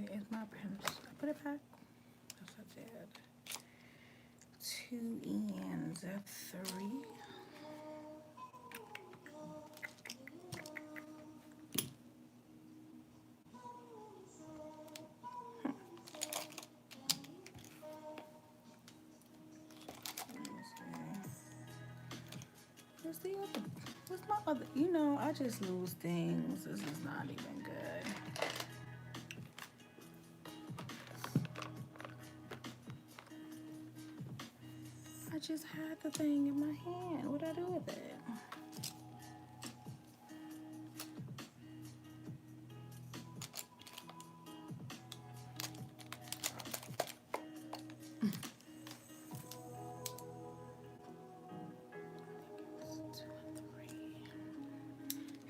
Where is my pencil? I put it back. Yes, I did. 2 ends of 3. Where's the other? Where's my other? You know, I just lose things. This is not even good. I just had the thing in my hand. What'd I do with it?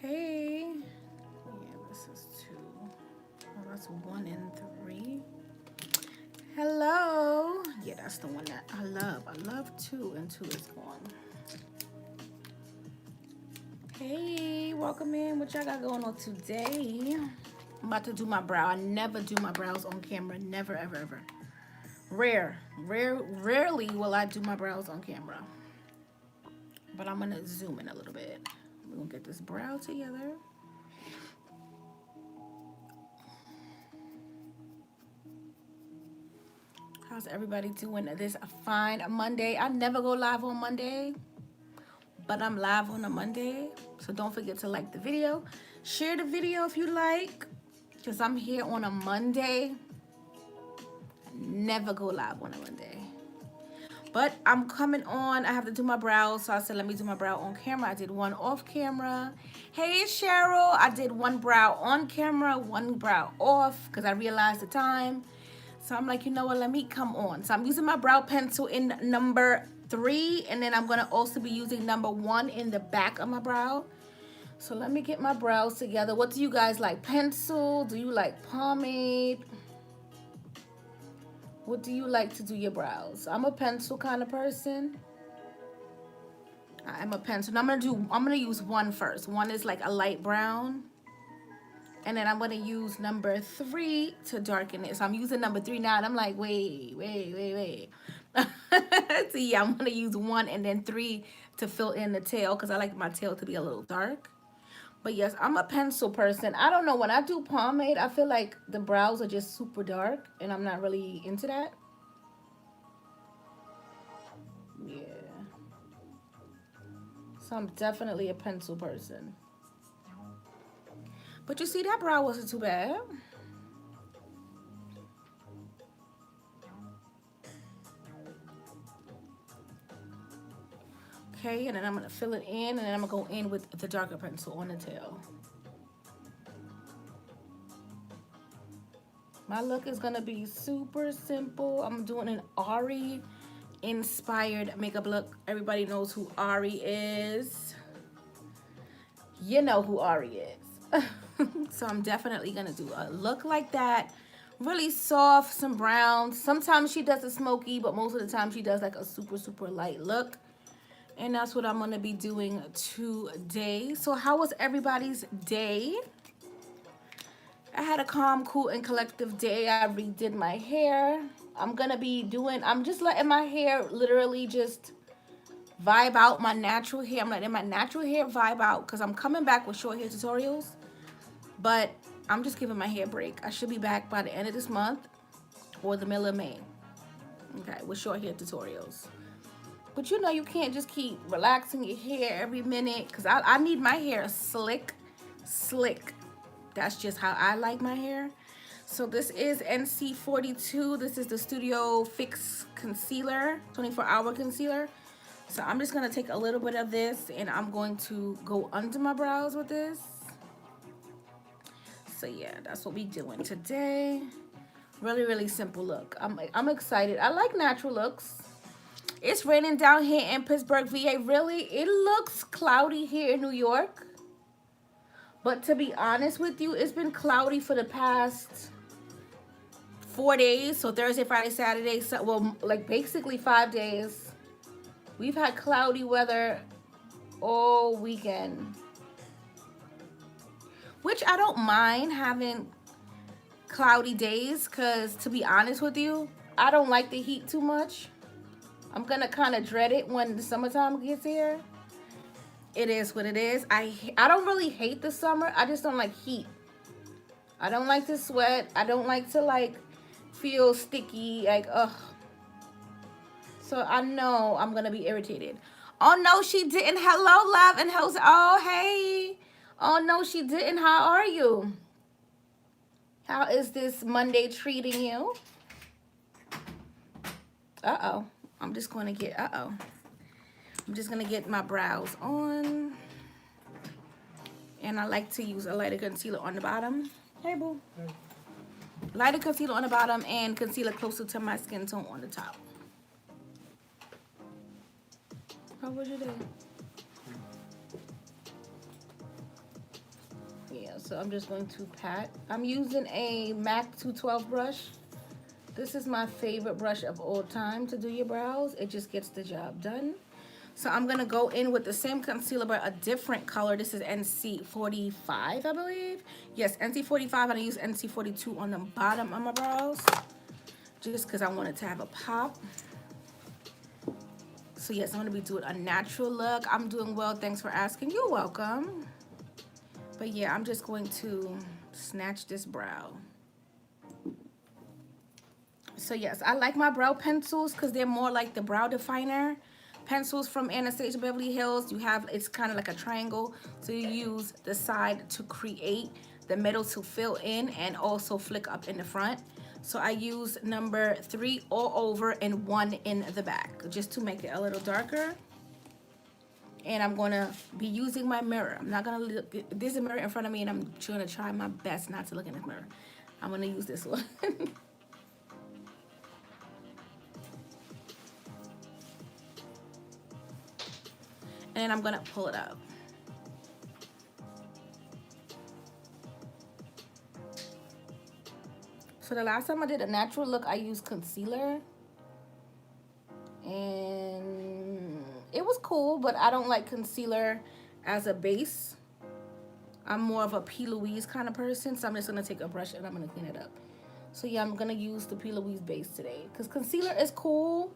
Hey. Yeah, this is 2. Oh, that's 1 and 3. Hello. Yeah, that's the one that I love. I love 2 and 2 is gone. Hey, welcome in. What y'all got going on today? I'm about to do my brow. I never do my brows on camera. Never, ever, ever. Rarely will I do my brows on camera. But I'm gonna zoom in a little bit. We're gonna get this brow together. How's everybody doing this fine Monday? I never go live on Monday, but I'm live on a Monday. So don't forget to like the video. Share the video if you like, because I'm here on a Monday. I never go live on a Monday. But I'm coming on. I have to do my brows, so I said let me do my brow on camera. I did one off camera. Hey, Cheryl. I did one brow on camera, one brow off, because I realized the time. So I'm like, you know what, let me come on. So I'm using my brow pencil in number 3, and then I'm gonna also be using number 1 in the back of my brow. So let me get my brows together. What do you guys like? Pencil? Do you like pomade? What do you like to do your brows? I'm a pencil kind of person. I'm a pencil. I'm gonna use 1 first. 1 is like a light brown. And then I'm gonna use number 3 to darken it. So I'm using number 3 now, and I'm like, wait. So yeah, I'm gonna use 1 and then 3 to fill in the tail, because I like my tail to be a little dark. But yes, I'm a pencil person. I don't know, when I do pomade, I feel like the brows are just super dark, and I'm not really into that. Yeah. So I'm definitely a pencil person. But you see, that brow wasn't too bad. Okay, and then I'm gonna fill it in, and then I'm gonna go in with the darker pencil on the tail. My look is gonna be super simple. I'm doing an Ari inspired makeup look. Everybody knows who Ari is. You know who Ari is. So I'm definitely gonna do a look like that. Really soft, some browns. Sometimes she does a smoky, but most of the time she does like a super, super light look. And that's what I'm gonna be doing today. So how was everybody's day? I had a calm, cool, and collective day. I redid my hair. I'm just letting my hair literally just vibe out my natural hair. I'm letting my natural hair vibe out, because I'm coming back with short hair tutorials. But I'm just giving my hair a break. I should be back by the end of this month or the middle of May. Okay, with short hair tutorials. But you know, you can't just keep relaxing your hair every minute, because I need my hair slick. That's just how I like my hair. So this is NC42. This is the Studio Fix Concealer, 24-hour concealer. So I'm just gonna take a little bit of this, and I'm going to go under my brows with this. So yeah, that's what we doing today. Really, really simple look. I'm excited. I like natural looks. It's raining down here in Pittsburgh, VA. Really, it looks cloudy here in New York. But to be honest with you, it's been cloudy for the past 4 days. So Thursday, Friday, Saturday. So, well, like basically 5 days. We've had cloudy weather all weekend. Which I don't mind having cloudy days, because to be honest with you, I don't like the heat too much. I'm gonna kind of dread it when the summertime gets here. It is what it is. I don't really hate the summer. I just don't like heat. I don't like to sweat. I don't like to like feel sticky. Like ugh. So I know I'm gonna be irritated. Oh no, she didn't. Hello, love, and how's? Oh hey. Oh no, she didn't. How are you? How is this Monday treating you? Uh-oh. I'm just going to get, I'm just going to get my brows on. And I like to use a lighter concealer on the bottom. Hey, boo. Hey. Lighter concealer on the bottom and concealer closer to my skin tone on the top. How was your day? Yeah, so I'm just going to pat. I'm using a MAC 212 brush. This is my favorite brush of all time to do your brows. It just gets the job done. So I'm going to go in with the same concealer, but a different color. This is NC45, I believe. Yes, NC45. And I use NC42 on the bottom of my brows, just because I want it to have a pop. So yes, I'm going to be doing a natural look. I'm doing well. Thanks for asking. You're welcome. But yeah, I'm just going to snatch this brow. So yes, I like my brow pencils because they're more like the brow definer pencils from Anastasia Beverly Hills. You have, it's kind of like a triangle. So you use the side to create, the middle to fill in, and also flick up in the front. So I use number 3 all over and 1 in the back, just to make it a little darker. And I'm gonna be using my mirror. I'm not gonna look, there's a mirror in front of me and I'm gonna try my best not to look in this mirror. I'm gonna use this one. And I'm gonna pull it up. So the last time I did a natural look, I used concealer. And it was cool, but I don't like concealer as a base. I'm more of a P. Louise kind of person, so I'm just gonna take a brush and I'm gonna clean it up. So yeah, I'm gonna use the P. Louise base today. Because concealer is cool,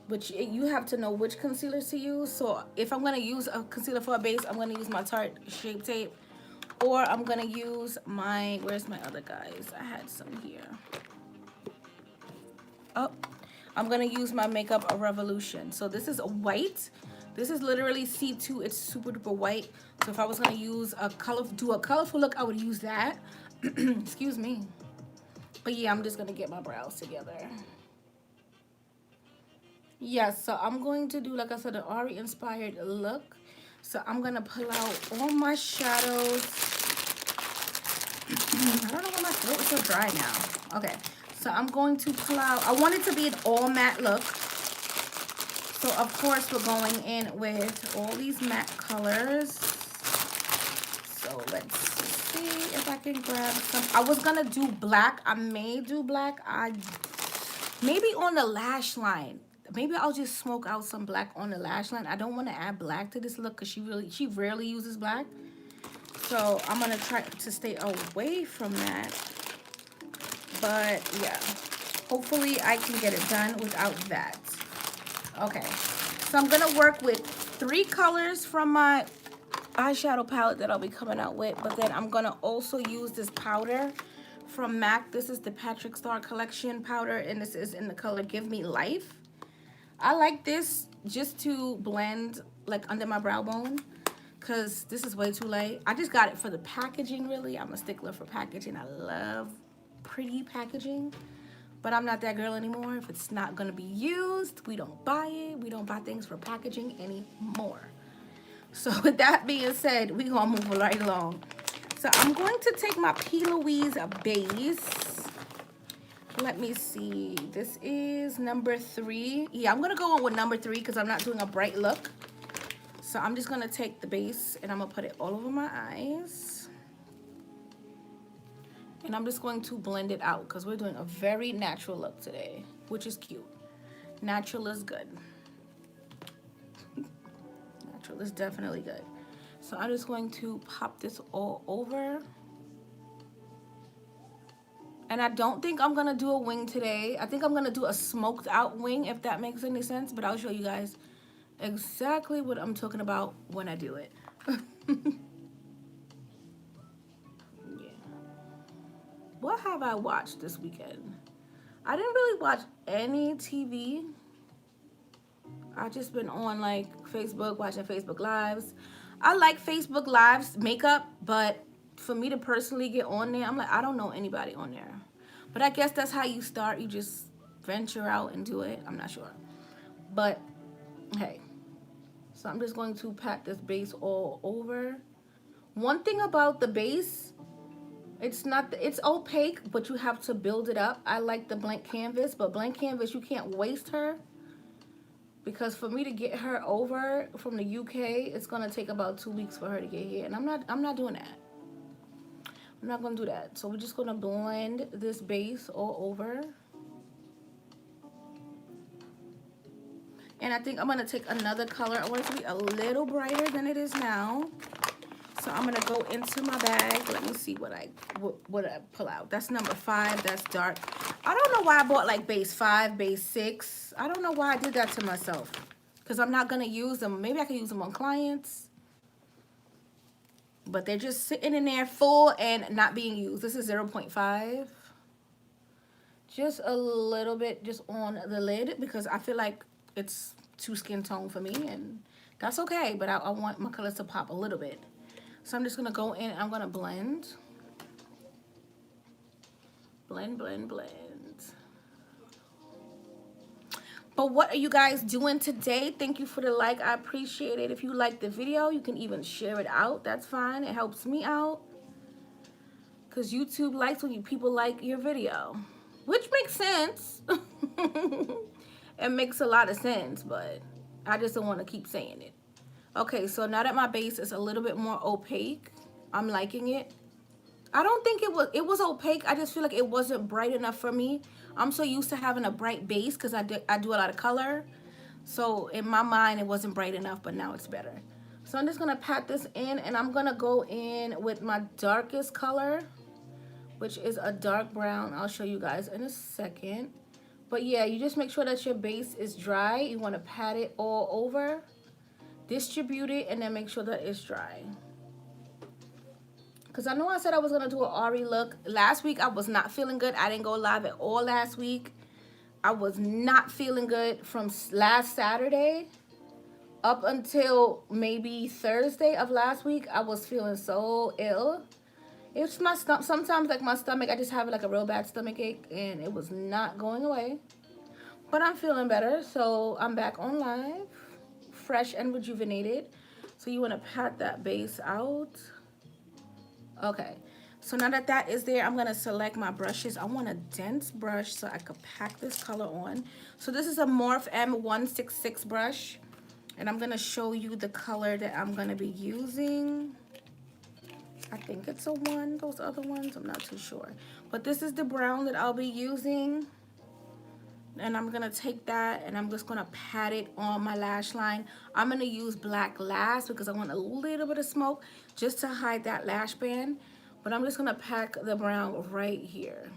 but you have to know which concealers to use. So if I'm gonna use a concealer for a base, I'm gonna use my Tarte Shape Tape, or I'm gonna use my, where's my other guys? I had some here. Oh, I'm gonna use my Makeup Revolution. So this is a white. This is literally C2. It's super duper white. So if I was gonna use a do a colorful look, I would use that. Excuse me. But yeah, I'm just gonna get my brows together. Yes, so I'm going to do, like I said, an Ari inspired look. So I'm gonna pull out all my shadows. I don't know why my throat is so dry now. Okay, so I'm going to pull out, I want it to be an all matte look. So of course we're going in with all these matte colors. So let's see if I can grab some. I was gonna do black. I may do black. Maybe on the lash line. Maybe I'll just smoke out some black on the lash line. I don't want to add black to this look because she rarely uses black. So I'm gonna try to stay away from that. But yeah, hopefully I can get it done without that. Okay, so I'm gonna work with 3 colors from my eyeshadow palette that I'll be coming out with, but then I'm gonna also use this powder from MAC. This is the Patrick Star Collection powder, and this is in the color Give Me Life. I like this just to blend like under my brow bone because this is way too light. I just got it for the packaging, really. I'm a stickler for packaging. I love pretty packaging, but I'm not that girl anymore. If it's not gonna be used, we don't buy it. We don't buy things for packaging anymore. So with that being said, we're gonna move right along. So I'm going to take my P. Louise base. Let me see. This is number 3. Yeah, I'm gonna go on with number 3 because I'm not doing a bright look. So I'm just gonna take the base and I'm gonna put it all over my eyes. And I'm just going to blend it out because we're doing a very natural look today, which is cute. Natural is good. Natural is definitely good. So I'm just going to pop this all over. And I don't think I'm gonna do a wing today. I think I'm gonna do a smoked out wing, if that makes any sense, but I'll show you guys exactly what I'm talking about when I do it. Yeah. What have I watched this weekend? I didn't really watch any TV. I just been on like Facebook, watching Facebook Lives. I like Facebook Lives makeup, but for me to personally get on there, I'm like, I don't know anybody on there. But I guess that's how you start. You just venture out and do it. I'm not sure. But hey, so I'm just going to pat this base all over. One thing about the base, it's opaque, but you have to build it up. I like the blank canvas, but blank canvas, you can't waste her. Because for me to get her over from the UK, it's gonna take about 2 weeks for her to get here, and I'm not doing that. I'm not gonna do that. So we're just gonna blend this base all over. And I think I'm gonna take another color. I want it to be a little brighter than it is now. So I'm gonna go into my bag. Let me see what I pull out. That's number 5. That's dark. I don't know why I bought like base 5, base 6. I don't know why I did that to myself. Because I'm not gonna use them. Maybe I can use them on clients. But they're just sitting in there full and not being used. This is 0.5. Just a little bit just on the lid because I feel like it's too skin tone for me. And that's okay. But I want my colors to pop a little bit. So I'm just going to go in and I'm going to blend. Blend, blend, blend. But what are you guys doing today? Thank you for the like. I appreciate it. If you like the video, you can even share it out. That's fine. It helps me out. Because YouTube likes when people like your video. Which makes sense. It makes a lot of sense. But I just don't want to keep saying it. Okay, so now that my base is a little bit more opaque, I'm liking it. I don't think it was opaque. I just feel like it wasn't bright enough for me. I'm so used to having a bright base because I do a lot of color. So in my mind, it wasn't bright enough, but now it's better. So I'm just going to pat this in, and I'm going to go in with my darkest color, which is a dark brown. I'll show you guys in a second. But yeah, you just make sure that your base is dry. You want to pat it all over. Distribute it and then make sure that it's dry. Because I know I said I was going to do an Ari look. Last week I was not feeling good. I didn't go live at all last week. I was not feeling good from last Saturday up until maybe Thursday of last week. I was feeling so ill. It's my stomach. Sometimes like my stomach, I just have like a real bad stomach ache and it was not going away. But I'm feeling better. So I'm back on live. Fresh and rejuvenated. So you want to pat that base out. Okay, so now that that is there, I'm going to select my brushes. I want a dense brush so I could pack this color on. So this is a Morphe M166 brush, and I'm going to show you the color that I'm going to be using. I think it's a 1, those other ones, I'm not too sure. But this is the brown that I'll be using. And I'm going to take that and I'm just going to pat it on my lash line. I'm going to use black lash because I want a little bit of smoke just to hide that lash band. But I'm just going to pack the brown right here.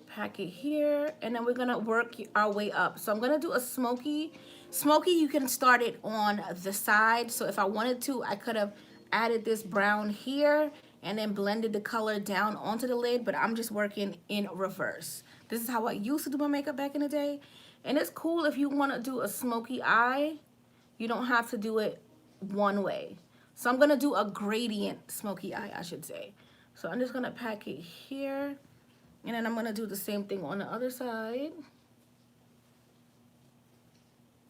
Pack it here. And then we're going to work our way up. So I'm going to do a smoky. Smoky, you can start it on the side. So if I wanted to, I could have added this brown here and then blended the color down onto the lid, but I'm just working in reverse. This is how I used to do my makeup back in the day. And it's cool if you want to do a smoky eye, you don't have to do it one way. So I'm going to do a gradient smoky eye, I should say. So I'm just going to pack it here, and then I'm going to do the same thing on the other side.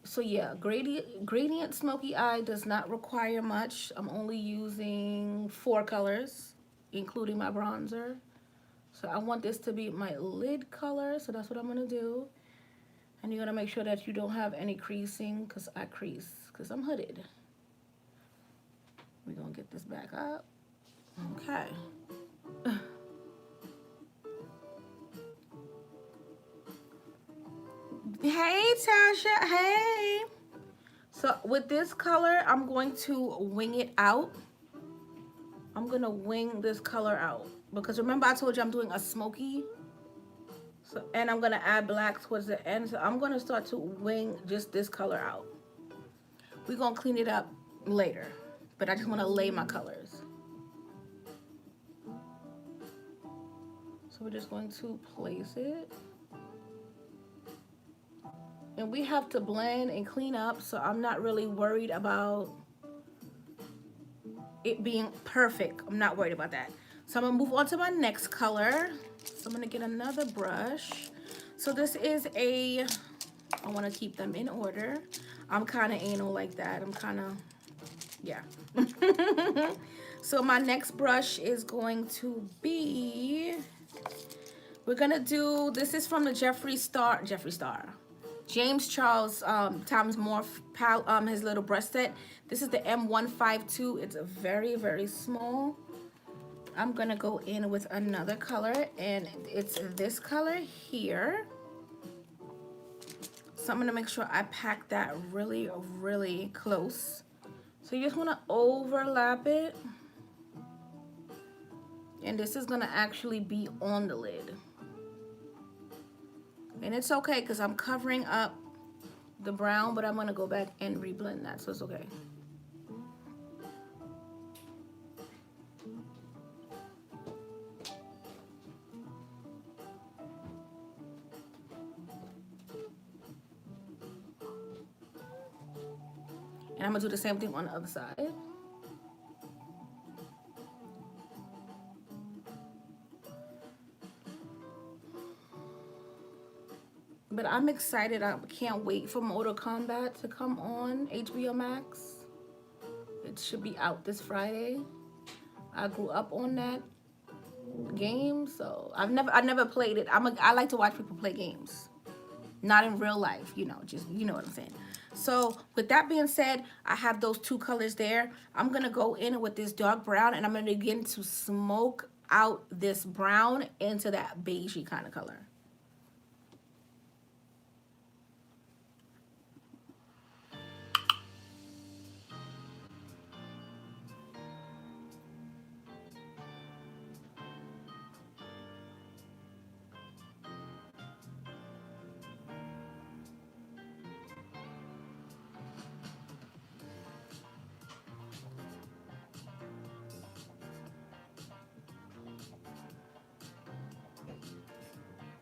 So yeah, gradient smoky eye does not require much. I'm only using 4 colors, including my bronzer. So I want this to be my lid color, so that's what I'm gonna do. And you're gonna make sure that you don't have any creasing, because I crease, because I'm hooded. We're gonna get this back up. Okay. Hey, Tasha. Hey. So with this color, I'm going to wing it out. I'm going to wing this color out. because remember I told you I'm doing a smoky. So, and I'm gonna add black towards the end. So I'm gonna start to wing just this color out. We're gonna clean it up later, but I just wanna lay my colors. So we're just going to place it. And we have to blend and clean up, so I'm not really worried about it being perfect. I'm not worried about that. So I'm gonna move on to my next color. So I'm gonna get another brush. So this is I wanna keep them in order. I'm kinda anal like that. I'm kinda, yeah. So my next brush is going to be, we're gonna do, this is from the James Charles Times Morph his little brush set. This is the M152. It's a very, very small. I'm gonna go in with another color, and it's this color here. So I'm gonna make sure I pack that really, really close. So you just wanna overlap it. And this is gonna actually be on the lid. And it's okay because I'm covering up the brown, but I'm gonna go back and reblend that, so it's okay. And I'm gonna do the same thing on the other side. But I'm excited. I can't wait for Mortal Kombat to come on HBO Max. It should be out this Friday. I grew up on that game, so I never played it. I like to watch people play games. Not in real life, you know, just, you know what I'm saying. So with that being said, I have those two colors there. I'm gonna go in with this dark brown, and I'm gonna begin to smoke out this brown into that beigey kind of color.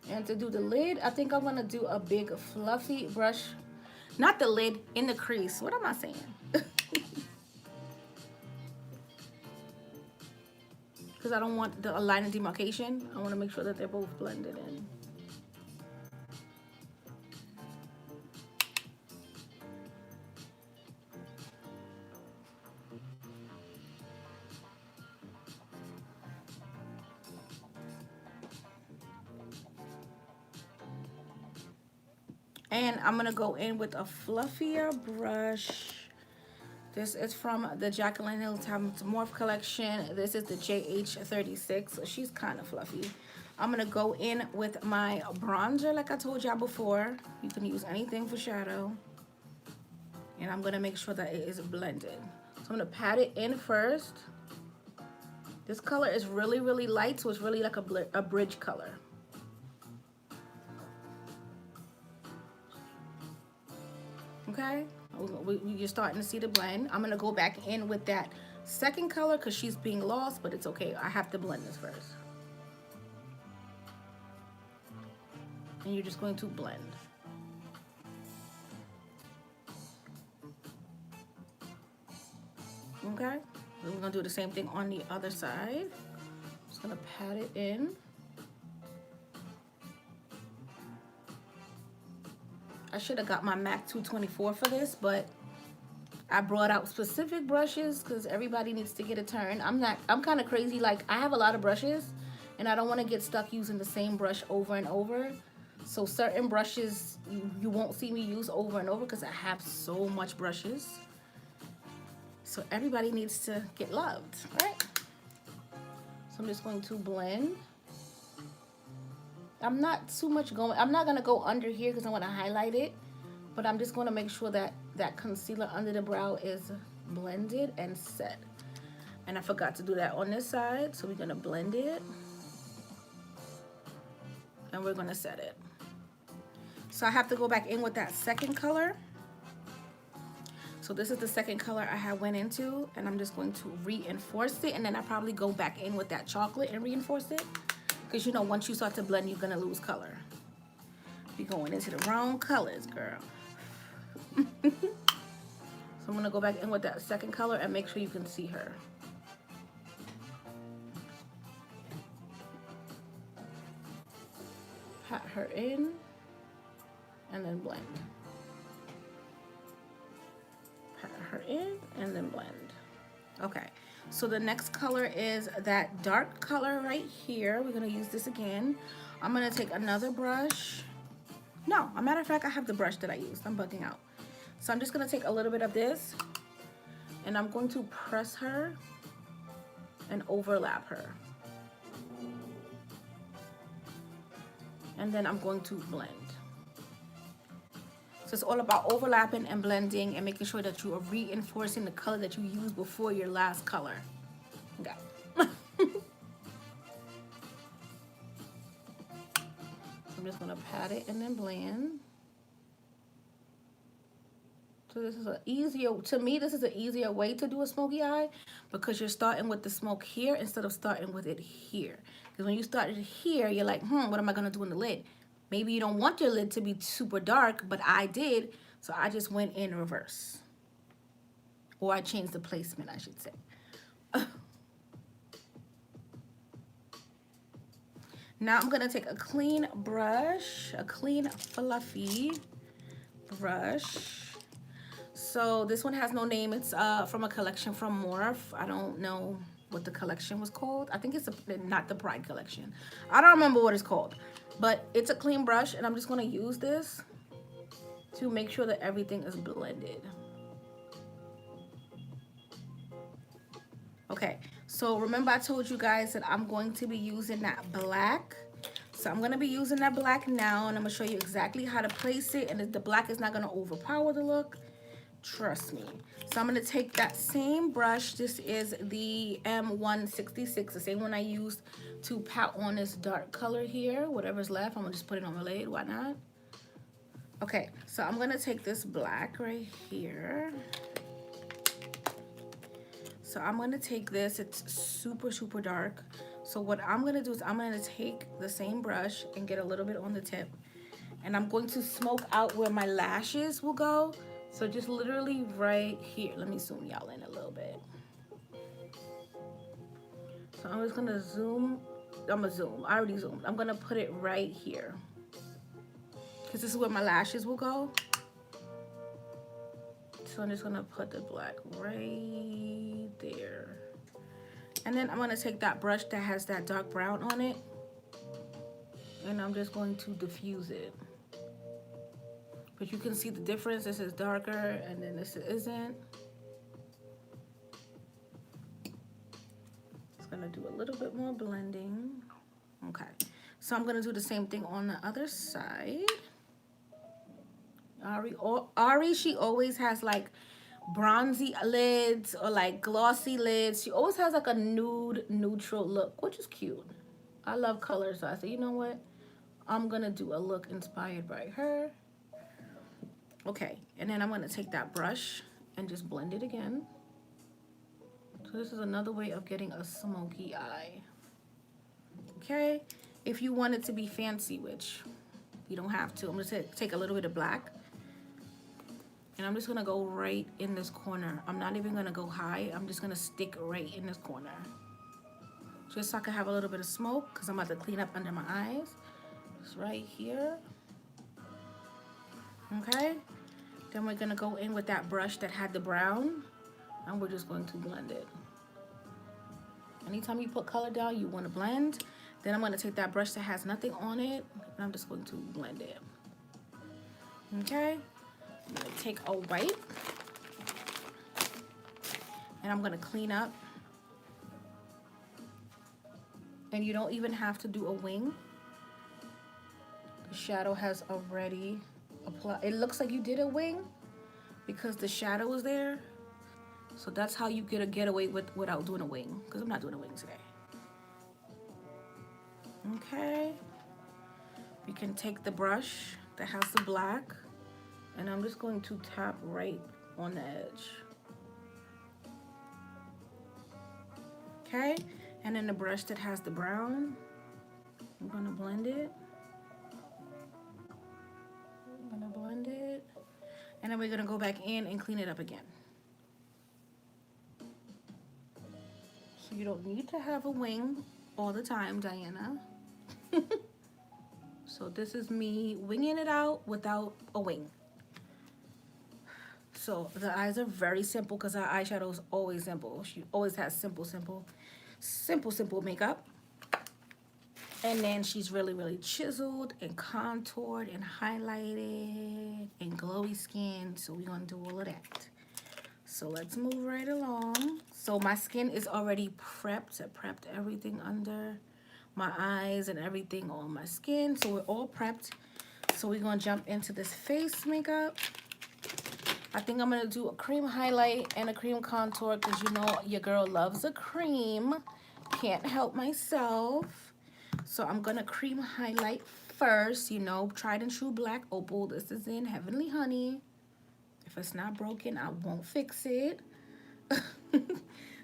And to do the lid, I think I'm gonna do a big fluffy brush. Not the lid, in the crease. What am I saying? Because I don't want the line of demarcation. I want to make sure that they're both blended in. And I'm gonna go in with a fluffier brush. This is from the Jacqueline Hill Times Morph collection. This is the JH36, so she's kind of fluffy. I'm gonna go in with my bronzer, like I told y'all before. You can use anything for shadow. And I'm gonna make sure that it is blended. So I'm gonna pat it in first. This color is really, really light, so it's really like a bridge color. Okay, you're starting to see the blend. I'm gonna go back in with that second color because she's being lost, but it's okay. I have to blend this first. And you're just going to blend. Okay, we're gonna do the same thing on the other side. Just gonna pat it in. I should have got my MAC 224 for this, but I brought out specific brushes because everybody needs to get a turn. I'm kind of crazy. Like, I have a lot of brushes and I don't want to get stuck using the same brush over and over. So certain brushes you won't see me use over and over because I have so much brushes. So everybody needs to get loved, right? So I'm just going to blend. I'm not gonna go under here because I want to highlight it, but I'm just going to make sure that that concealer under the brow is blended and set. And I forgot to do that on this side, so we're gonna blend it. And we're gonna set it. So I have to go back in with that second color. So this is the second color I had went into, and I'm just going to reinforce it, and then I probably go back in with that chocolate and reinforce it. Because you know, once you start to blend, you're gonna lose color. You're going into the wrong colors, girl. So I'm gonna go back in with that second color and make sure you can see her. Pat her in, and then blend. Pat her in, and then blend. Okay, so the next color is that dark color right here. We're gonna use this again. I'm gonna take another brush. No, a matter of fact, I have the brush that I used. I'm bugging out. So I'm just gonna take a little bit of this, and I'm going to press her and overlap her. And then I'm going to blend. So it's all about overlapping and blending and making sure that you are reinforcing the color that you used before your last color. Okay. I'm just gonna pat it and then blend. So this is an easier, to me, this is an easier way to do a smoky eye because you're starting with the smoke here instead of starting with it here. Because when you started here, you're like, what am I gonna do in the lid? Maybe you don't want your lid to be super dark, but I did, so I just went in reverse. Or I changed the placement, I should say. Now I'm gonna take a clean brush, a clean fluffy brush. So this one has no name. It's from a collection from Morph. I don't know what the collection was called. I think it's not the Pride collection. I don't remember what it's called, but it's a clean brush, and I'm just gonna use this to make sure that everything is blended. Okay, so remember I told you guys that I'm going to be using that black. So I'm gonna be using that black now, and I'm gonna show you exactly how to place it, and the black is not gonna overpower the look. Trust me. So I'm going to take that same brush. This is the M166, the same one I used to pat on this dark color here. Whatever's left, I'm going to just put it on my lid. Why not? Okay, so I'm going to take this black right here. So I'm going to take this. It's super, super dark. So what I'm going to do is I'm going to take the same brush and get a little bit on the tip. And I'm going to smoke out where my lashes will go. So just literally right here. Let me zoom y'all in a little bit. So I'm just gonna zoom. I already zoomed. I'm gonna put it right here. Because this is where my lashes will go. So I'm just gonna put the black right there. And then I'm gonna take that brush that has that dark brown on it. And I'm just going to diffuse it. But you can see the difference. This is darker and then this isn't. It's gonna do a little bit more blending. Okay, so I'm gonna do the same thing on the other side. Ari, she always has like bronzy lids or like glossy lids. She always has like a nude, neutral look, which is cute. I love color, so I said, you know what? I'm gonna do a look inspired by her. Okay, and then I'm going to take that brush and just blend it again. So this is another way of getting a smoky eye. Okay, if you want it to be fancy, which you don't have to, I'm going to take a little bit of black. And I'm just going to go right in this corner. I'm not even going to go high. I'm just going to stick right in this corner. Just so I can have a little bit of smoke because I'm about to clean up under my eyes. Just right here. Okay, then we're gonna go in with that brush that had the brown, and we're just going to blend it. Anytime you put color down, you want to blend. Then I'm gonna take that brush that has nothing on it, and I'm just going to blend it. Okay, I'm gonna take a wipe, and I'm gonna clean up. And you don't even have to do a wing. The shadow has already apply. It looks like you did a wing because the shadow is there, So that's how you get away with without doing a wing, because I'm not doing a wing today. Okay. You can take the brush that has the black, and I'm just going to tap right on the edge. Okay, and then the brush that has the brown, I'm gonna blend it. I'm gonna blend it, and then we're gonna go back in and clean it up again. So you don't need to have a wing all the time, Diana. So this is me winging it out without a wing. So the eyes are very simple because her eyeshadow is always simple. She always has simple makeup. And then she's really chiseled and contoured and highlighted and glowy skin. So we're gonna do all of that. So let's move right along. So my skin is already prepped. I prepped everything under my eyes and everything on my skin. So we're all prepped. So we're gonna jump into this face makeup. I think I'm gonna do a cream highlight and a cream contour because you know your girl loves a cream. Can't help myself. So I'm gonna cream highlight first, you know, tried and true black opal. This is in Heavenly Honey. If it's not broken, I won't fix it.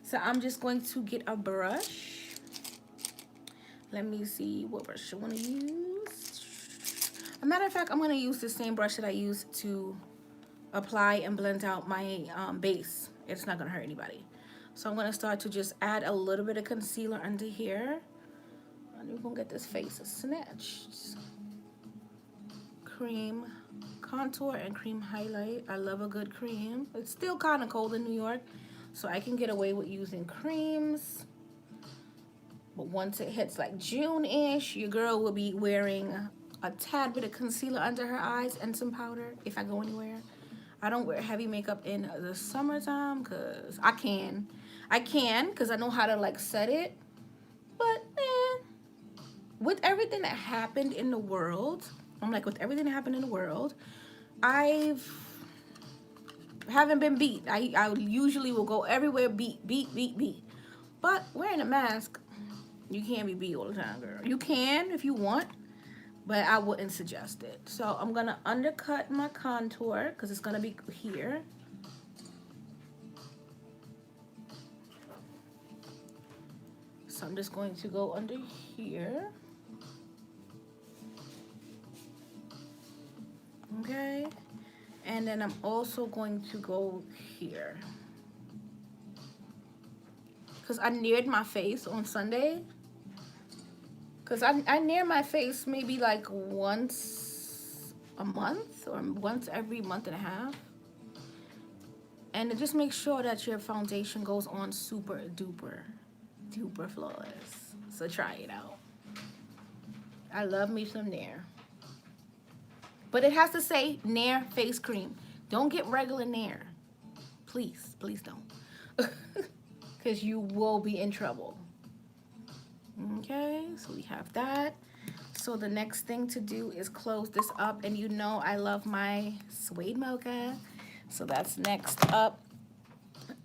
So I'm just going to get a brush. Let me see what brush I want to use. As a matter of fact, I'm going to use the same brush that I used to apply and blend out my base. It's not going to hurt anybody. So I'm going to start to just add a little bit of concealer under here. And we're going to get this face snatched. Cream contour and cream highlight. I love a good cream. It's still kind of cold in New York, so I can get away with using creams. But once it hits like June-ish, your girl will be wearing a tad bit of concealer under her eyes and some powder if I go anywhere. I don't wear heavy makeup in the summertime because I can because I know how to like set it. But with everything that happened in the world, with everything that happened in the world, haven't been beat. I usually will go everywhere beat. But wearing a mask, you can't be beat all the time, girl. You can if you want, but I wouldn't suggest it. So I'm gonna undercut my contour because it's gonna be here. So I'm just going to go under here. Okay, and then I'm also going to go here because I neared my face on Sunday, because I near my face maybe like once a month or once every month and a half, and it just makes sure that your foundation goes on super duper flawless. So try it out. I love me some Nair. But it has to say Nair face cream. Don't get regular Nair. Please don't. Because you will be in trouble. Okay, so we have that. So the next thing to do is close this up. And you know I love my suede mocha. So that's next up.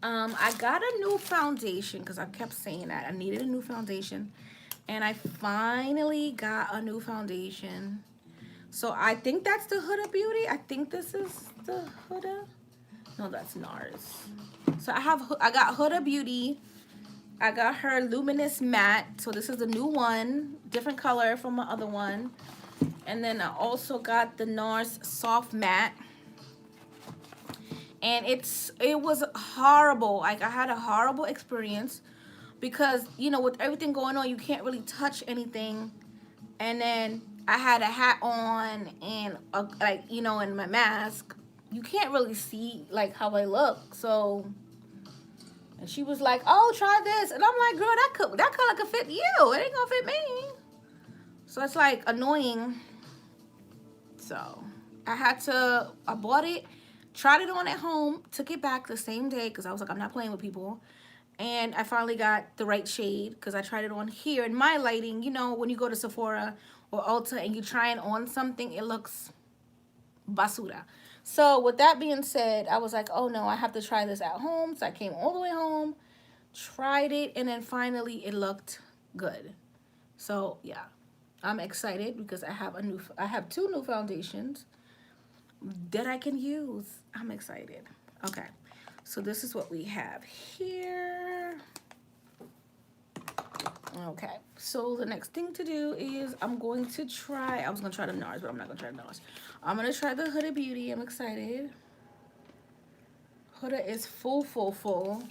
I got a new foundation because I kept saying that. I needed a new foundation. And I finally got a new foundation. So I think that's the Huda Beauty. I think this is the Huda. No, that's NARS. So I got Huda Beauty. I got her Luminous Matte. So this is the new one. Different color from my other one. And then I also got the NARS Soft Matte. And it was horrible. Like I had a horrible experience. Because, you know, with everything going on, you can't really touch anything. And then I had a hat on and and my mask. You can't really see like how I look. So, and she was like, "Oh, try this," and I'm like, "Girl, that color could fit you. It ain't gonna fit me." So it's like annoying. So I bought it, tried it on at home, took it back the same day because I was like, I'm not playing with people. And I finally got the right shade because I tried it on here. In my lighting, you know, when you go to Sephora or Ulta and you try it on something, it looks basura. So with that being said, I was like, oh no, I have to try this at home. So I came all the way home, tried it, and then finally it looked good. So yeah, I'm excited because I have two new foundations that I can use. I'm excited. Okay, so this is what we have here. Okay, so the next thing to do is I was going to try the NARS, but I'm not going to try the NARS. I'm going to try the Huda Beauty. I'm excited. Huda is full.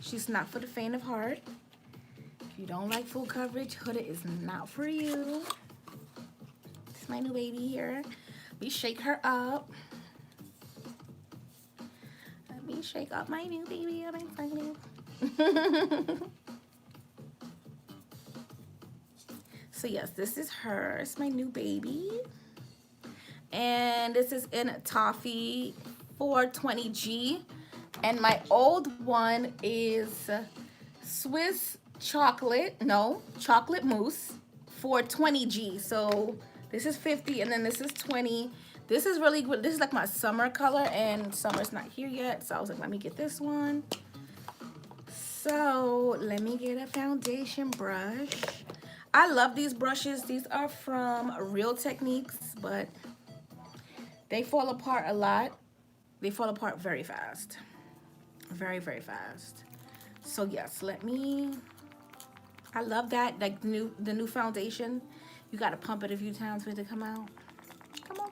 She's not for the faint of heart. If you don't like full coverage, Huda is not for you. This is my new baby here. We shake her up. Let me shake up my new baby. I'm excited. So yes, this is her. It's my new baby. And this is in Toffee 420G. And my old one is Swiss chocolate mousse 420G. So this is 50 and then this is 20. This is really good. This is like my summer color and summer's not here yet. So I was like, let me get this one. So let me get a foundation brush. I love these brushes. These are from Real Techniques, but they fall apart a lot. They fall apart very fast. Very fast. So yes, I love that. Like the new foundation. You gotta pump it a few times for it to come out. Come on.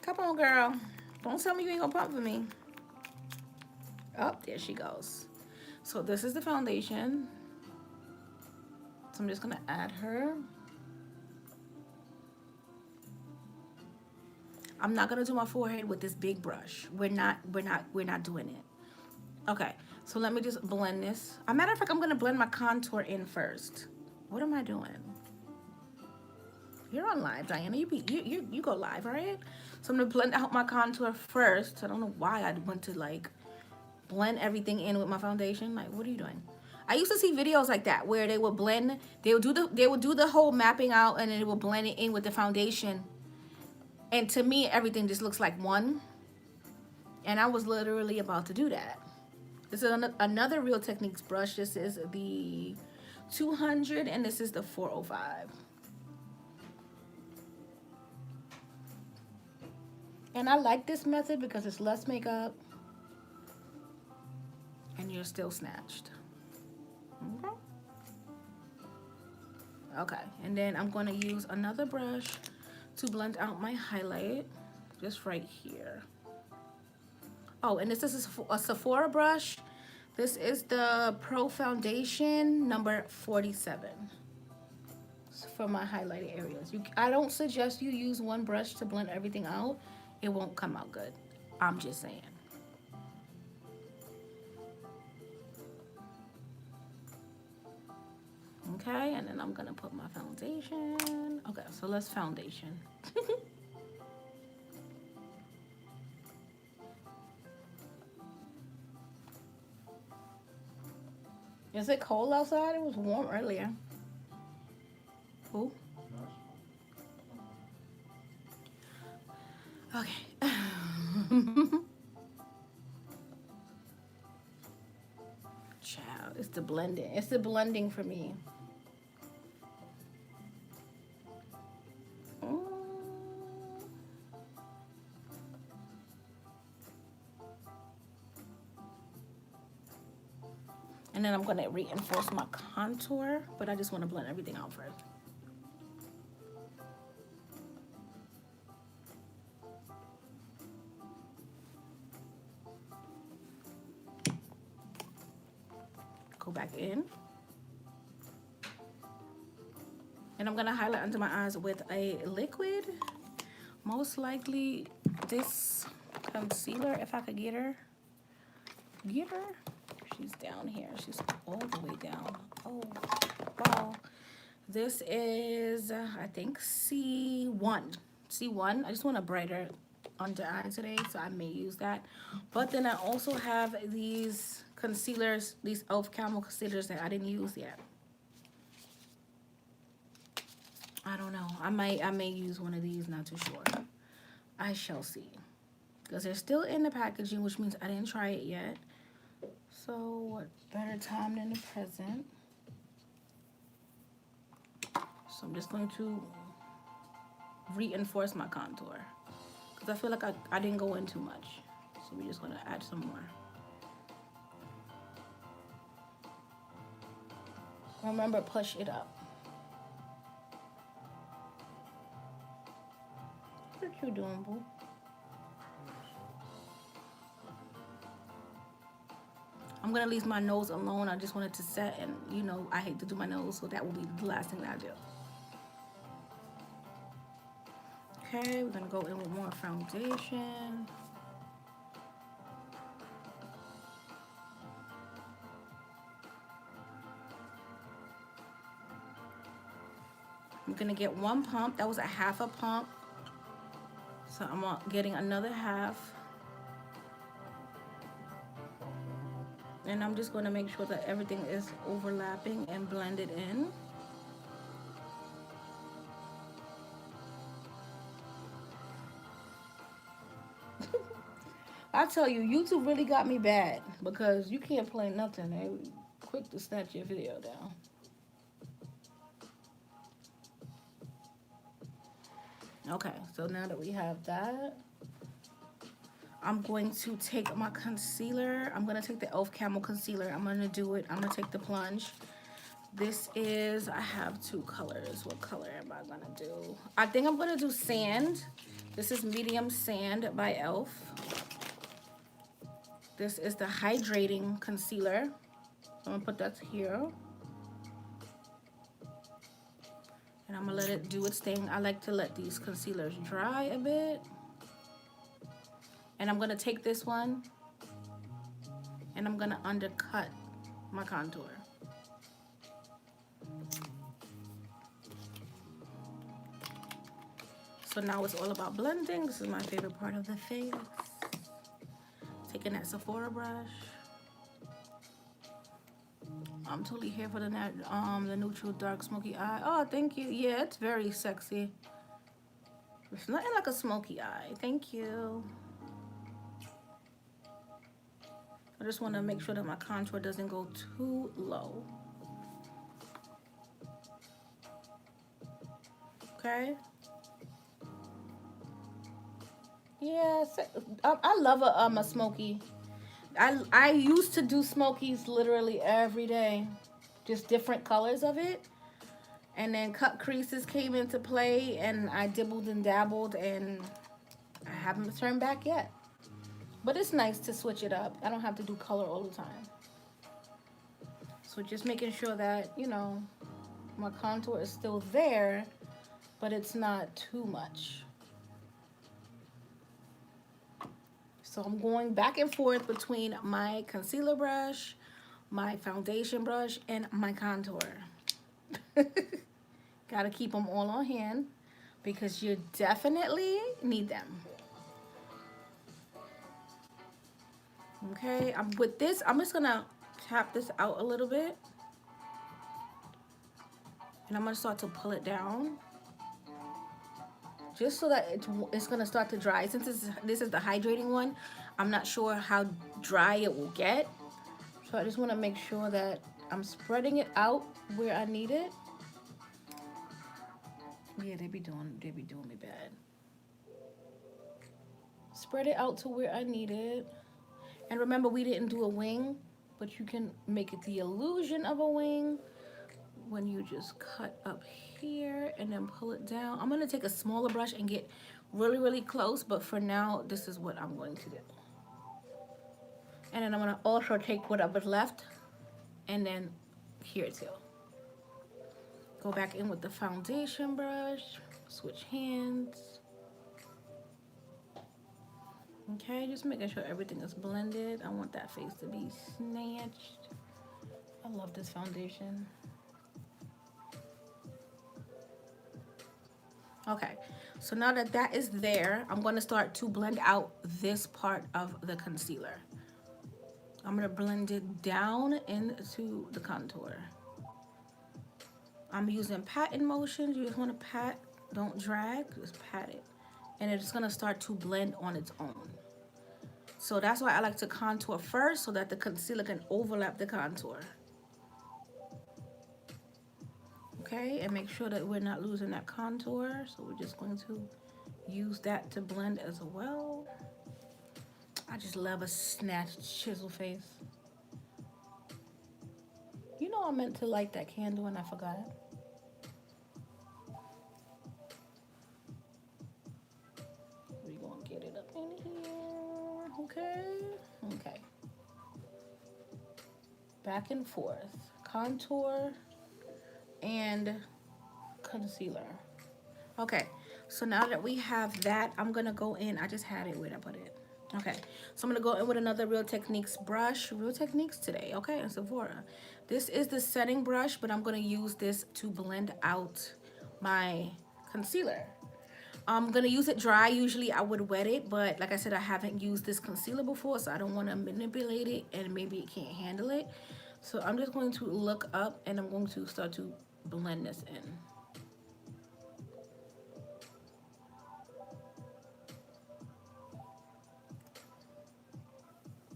Come on, girl. Don't tell me you ain't gonna pump for me. Oh, there she goes. So this is the foundation. So I'm just gonna add her. I'm not gonna do my forehead with this big brush. We're not doing it. Okay, so let me just blend this. As a matter of fact, I'm gonna blend my contour in first. What am I doing? You're on live, Diana. You go live, all right? So I'm gonna blend out my contour first. I don't know why I went to like blend everything in with my foundation. Like, what are you doing? I used to see videos like that where they would blend. They would do the whole mapping out and then they would blend it in with the foundation. And to me, everything just looks like one. And I was literally about to do that. This is another Real Techniques brush. This is the 200 and this is the 405. And I like this method because it's less makeup and you're still snatched. Okay. Okay, and then I'm going to use another brush to blend out my highlight just right here. Oh, and this is a Sephora brush. This is the Pro Foundation number 47 for my highlighted areas. I don't suggest you use one brush to blend everything out. It won't come out good. I'm just saying. Okay, and then I'm gonna put my foundation. Okay, so let's foundation. Is it cold outside? It was warm earlier. Who? Okay. Child, it's the blending. It's the blending for me. And then I'm going to reinforce my contour, but I just want to blend everything out first. Go back in. And I'm going to highlight under my eyes with a liquid. Most likely this concealer, if I could get her. She's down here. She's all the way down. Oh, wow. This is, I think, C1. C1. I just want a brighter under eye today, so I may use that. But then I also have these concealers, these e.l.f. Camel concealers that I didn't use yet. I don't know. I may use one of these, not too sure. I shall see. Because they're still in the packaging, which means I didn't try it yet. So what better time than the present? So I'm just going to reinforce my contour. Because I feel like I didn't go in too much. So we're just going to add some more. Remember, push it up. What you doing, boo? I'm gonna leave my nose alone. I just wanted to set, and you know, I hate to do my nose, so that will be the last thing that I do. Okay, we're gonna go in with more foundation. I'm gonna get one pump. That was a half a pump. So I'm getting another half. And I'm just gonna make sure that everything is overlapping and blended in. I tell you, YouTube really got me bad because you can't play nothing. They quick to snatch your video down. Okay, so now that we have that, I'm going to take my concealer. I'm going to take the e.l.f. Camel Concealer. I'm going to do it. I'm going to take the plunge. This is, I have two colors. What color am I going to do? I think I'm going to do Sand. This is Medium Sand by e.l.f. This is the Hydrating Concealer. I'm going to put that here. And I'm going to let it do its thing. I like to let these concealers dry a bit. And I'm going to take this one and I'm going to undercut my contour. So now it's all about blending. This is my favorite part of the face. Taking that Sephora brush. I'm totally here for the neutral dark smoky eye. Oh, thank you. Yeah, it's very sexy. It's nothing like a smoky eye. Thank you. I just want to make sure that my contour doesn't go too low. Okay. Yeah, I love a smoky. I used to do smokies literally every day, just different colors of it. And then cut creases came into play, and I dibbled and dabbled, and I haven't turned back yet. But it's nice to switch it up. I don't have to do color all the time. So just making sure that, you know, my contour is still there, but it's not too much. So I'm going back and forth between my concealer brush, my foundation brush, and my contour. Gotta keep them all on hand because you definitely need them. Okay, with this, I'm just gonna tap this out a little bit. And I'm gonna start to pull it down. Just so that it's gonna start to dry. Since this is the hydrating one, I'm not sure how dry it will get. So I just wanna make sure that I'm spreading it out where I need it. Yeah, they be doing me bad. Spread it out to where I need it. And remember, we didn't do a wing, but you can make it the illusion of a wing when you just cut up here and then pull it down. I'm gonna take a smaller brush and get really, really close, but for now, this is what I'm going to do. And then I'm gonna also take whatever's left and then here too. Go back in with the foundation brush, switch hands. Okay, just making sure everything is blended. I want that face to be snatched. I love this foundation. Okay, so now that that is there, I'm going to start to blend out this part of the concealer. I'm going to blend it down into the contour. I'm using patting motions. You just want to pat, don't drag, just pat it. And it's going to start to blend on its own. So that's why I like to contour first so that the concealer can overlap the contour. Okay, and make sure that we're not losing that contour. So we're just going to use that to blend as well. I just love a snatched chisel face. You know I meant to light that candle and I forgot. We're gonna get it up in here. Okay. Okay. Back and forth. Contour and concealer. Okay. So now that we have that, I'm gonna go in. I just had it. Where'd I put it? Okay, so I'm gonna go in with another Real Techniques brush. Real Techniques today, okay, and Sephora. This is the setting brush, but I'm gonna use this to blend out my concealer. I'm gonna use it dry. Usually I would wet it, but like I said, I haven't used this concealer before, so I don't wanna manipulate it and maybe it can't handle it. So I'm just going to look up and I'm going to start to blend this in.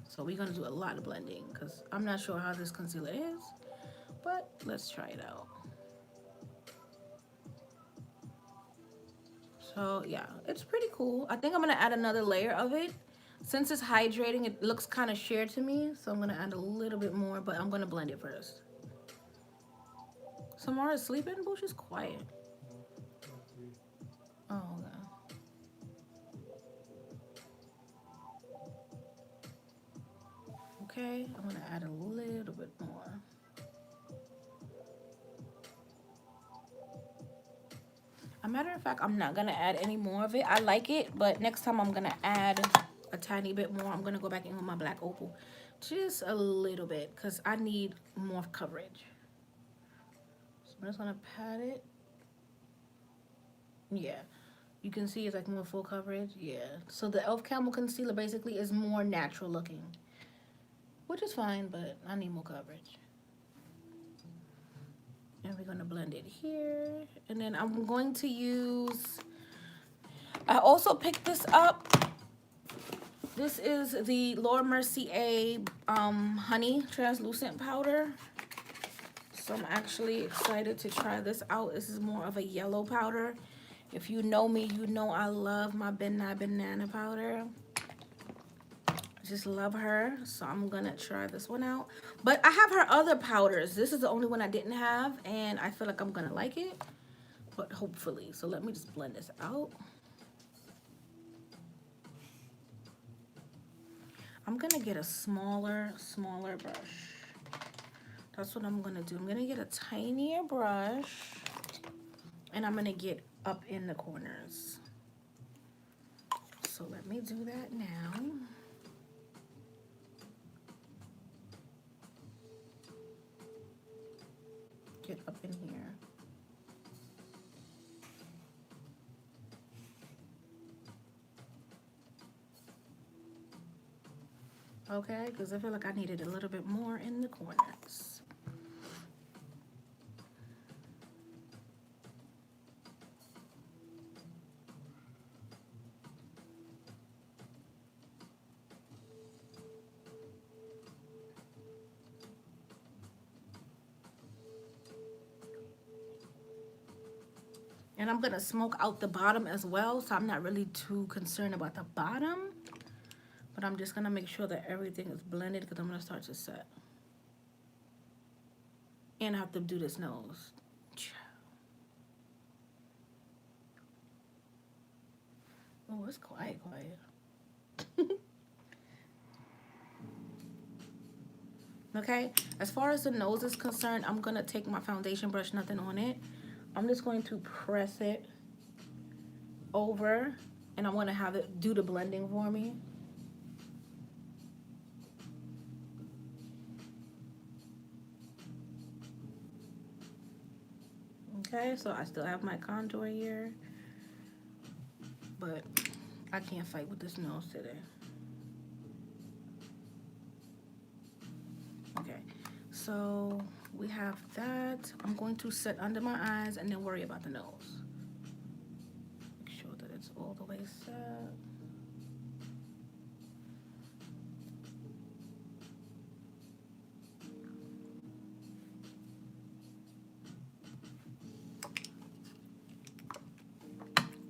So we're gonna do a lot of blending because I'm not sure how this concealer is, but let's try it out. So yeah, it's pretty cool. I think I'm gonna add another layer of it. Since it's hydrating, it looks kind of sheer to me, so I'm gonna add a little bit more, but I'm gonna blend it first. Samara's sleeping? Boo, she's quiet. Oh, okay. Okay, I'm gonna add a little bit more. A matter of fact, I'm not gonna add any more of it. I like it, but next time I'm gonna add a tiny bit more. I'm gonna go back in with my black opal. Just a little bit, because I need more coverage. So I'm just gonna pat it. Yeah. You can see it's like more full coverage. Yeah. So the e.l.f. Camel Concealer basically is more natural looking, which is fine, but I need more coverage. And we're gonna blend it here. And then I'm going to use, I also picked this up. This is the Laura Mercier Honey Translucent Powder. So I'm actually excited to try this out. This is more of a yellow powder. If you know me, you know I love my Ben Nye Banana powder. I just love her. So I'm going to try this one out. But I have her other powders. This is the only one I didn't have. And I feel like I'm going to like it. But hopefully. So let me just blend this out. I'm going to get a smaller brush. That's what I'm going to do. I'm going to get a tinier brush. And I'm going to get up in the corners. So let me do that now. Get up in here. Okay, because I feel like I needed a little bit more in the corners. And I'm going to smoke out the bottom as well, so I'm not really too concerned about the bottom. But I'm just going to make sure that everything is blended because I'm going to start to set. And I have to do this nose. Oh, it's quiet. Okay, as far as the nose is concerned, I'm going to take my foundation brush, nothing on it. I'm just going to press it over, and I'm going to have it do the blending for me. Okay, so I still have my contour here, but I can't fight with this nose today. Okay, so we have that. I'm going to set under my eyes and then worry about the nose. Make sure that it's all the way set.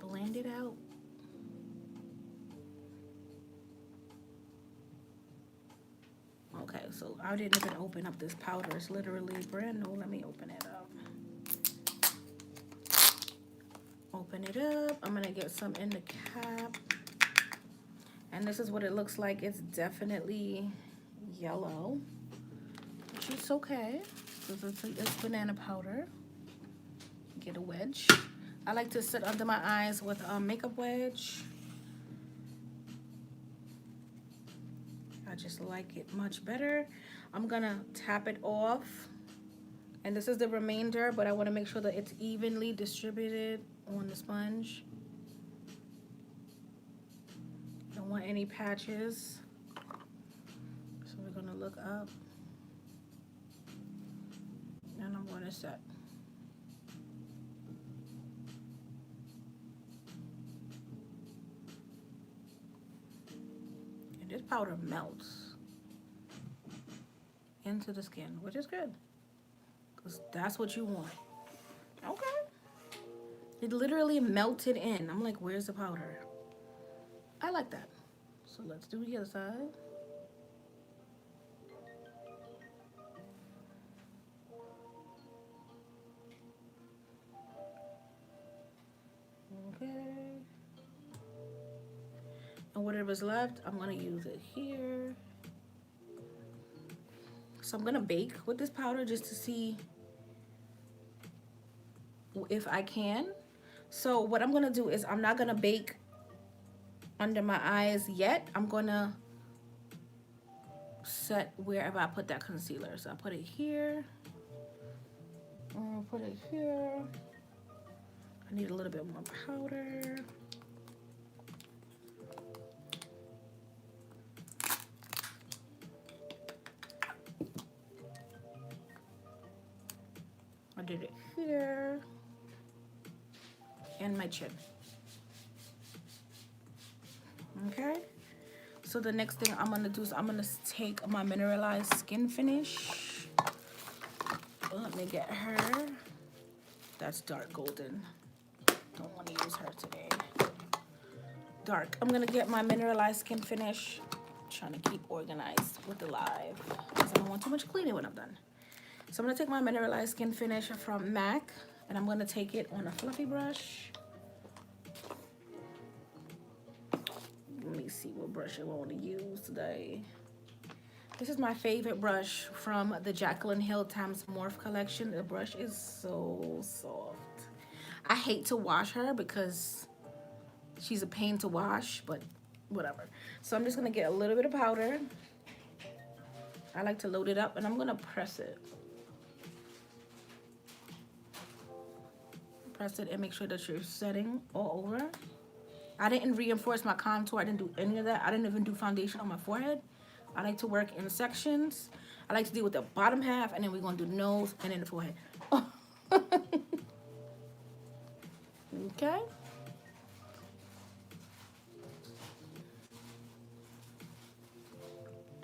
Blend it out. Okay, so I didn't even open up this powder. It's literally brand new. Let me open it up. Open it up. I'm gonna get some in the cap. And this is what it looks like. It's definitely yellow, which is okay. It's banana powder. Get a wedge. I like to sit under my eyes with a makeup wedge. I just like it much better. I'm gonna tap it off. And this is the remainder, but I wanna make sure that it's evenly distributed on the sponge. Don't want any patches. So we're gonna look up. And I'm gonna set. And this powder melts into the skin, which is good. Because that's what you want. Okay. It literally melted in. I'm like, where's the powder? I like that. So let's do the other side. Okay. And whatever's left, I'm gonna use it here. So I'm gonna bake with this powder just to see if I can. So what I'm gonna do is I'm not gonna bake under my eyes yet. I'm gonna set wherever I put that concealer. So I put it here. I'll put it here. I need a little bit more powder. I did it here. And my chin. Okay. So the next thing I'm gonna do is I'm gonna take my mineralized skin finish. Let me get her. That's dark golden. Don't want to use her today. Dark. I'm gonna get my mineralized skin finish. Trying to keep organized with the live because I don't want too much cleaning when I'm done. So I'm gonna take my mineralized skin finish from MAC and I'm gonna take it on a fluffy brush. Let me see what brush I want to use today. This is my favorite brush from the Jaclyn Hill Times Morph collection. The brush is so soft. I hate to wash her because she's a pain to wash, but whatever. So I'm just gonna get a little bit of powder. I like to load it up and I'm gonna press it. Press it and make sure that you're setting all over. I didn't reinforce my contour. I didn't do any of that. I didn't even do foundation on my forehead. I like to work in sections. I like to deal with the bottom half and then we're gonna do the nose and then the forehead. Oh. Okay.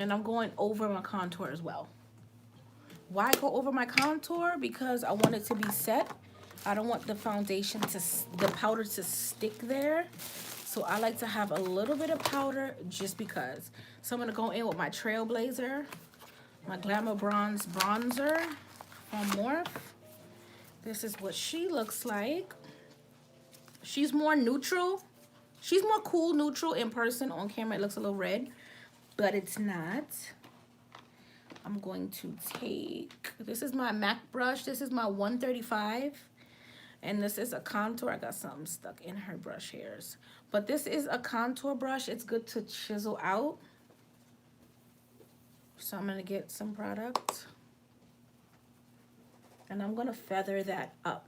And I'm going over my contour as well. Why go over my contour? Because I want it to be set. I don't want the foundation to, the powder to stick there. So I like to have a little bit of powder just because. So I'm gonna go in with my Trailblazer, my Glamour Bronze Bronzer from Morph. This is what she looks like. She's more neutral. She's more cool neutral in person. On camera it looks a little red, but it's not. I'm going to take, this is my MAC brush. This is my 135. And this is a contour. I got something stuck in her brush hairs. But this is a contour brush. It's good to chisel out. So I'm gonna get some product. And I'm gonna feather that up.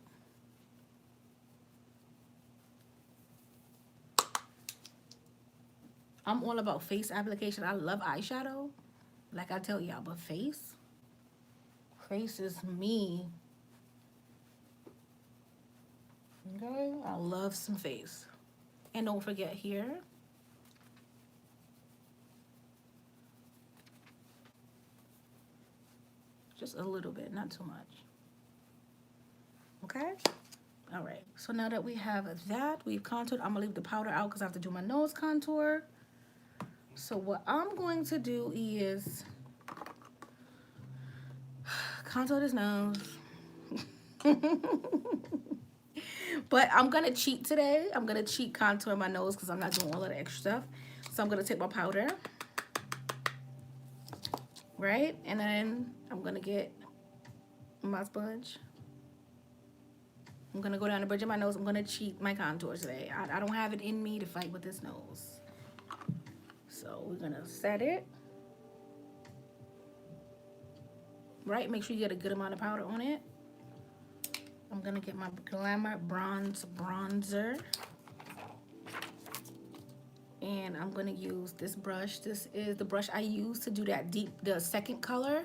I'm all about face application. I love eyeshadow, like I tell y'all, but face. Face is me. Okay, I love some face. And don't forget here. Just a little bit, not too much. Okay? All right. So now that we have that, we've contoured. I'm going to leave the powder out because I have to do my nose contour. So what I'm going to do is contour this nose. But I'm going to cheat today. I'm going to cheat contour my nose because I'm not doing all of the extra stuff. So I'm going to take my powder. Right? And then I'm going to get my sponge. I'm going to go down the bridge of my nose. I'm going to cheat my contour today. I don't have it in me to fight with this nose. So we're going to set it. Right? Make sure you get a good amount of powder on it. I'm going to get my Glamour Bronze Bronzer. And I'm going to use this brush. This is the brush I use to do that deep, the second color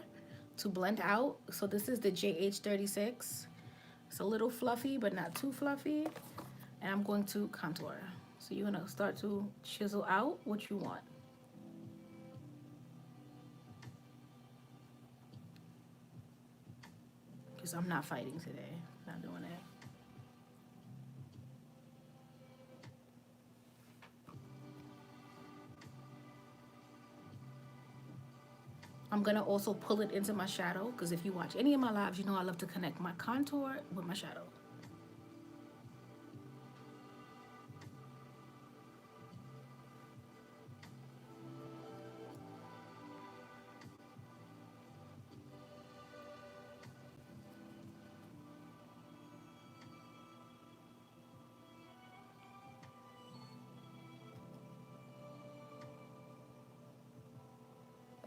to blend out. So this is the JH36. It's a little fluffy, but not too fluffy. And I'm going to contour. So you're going to start to chisel out what you want. Because I'm not fighting today. Not doing it. I'm going to also pull it into my shadow. Because if you watch any of my lives, you know I love to connect my contour with my shadow.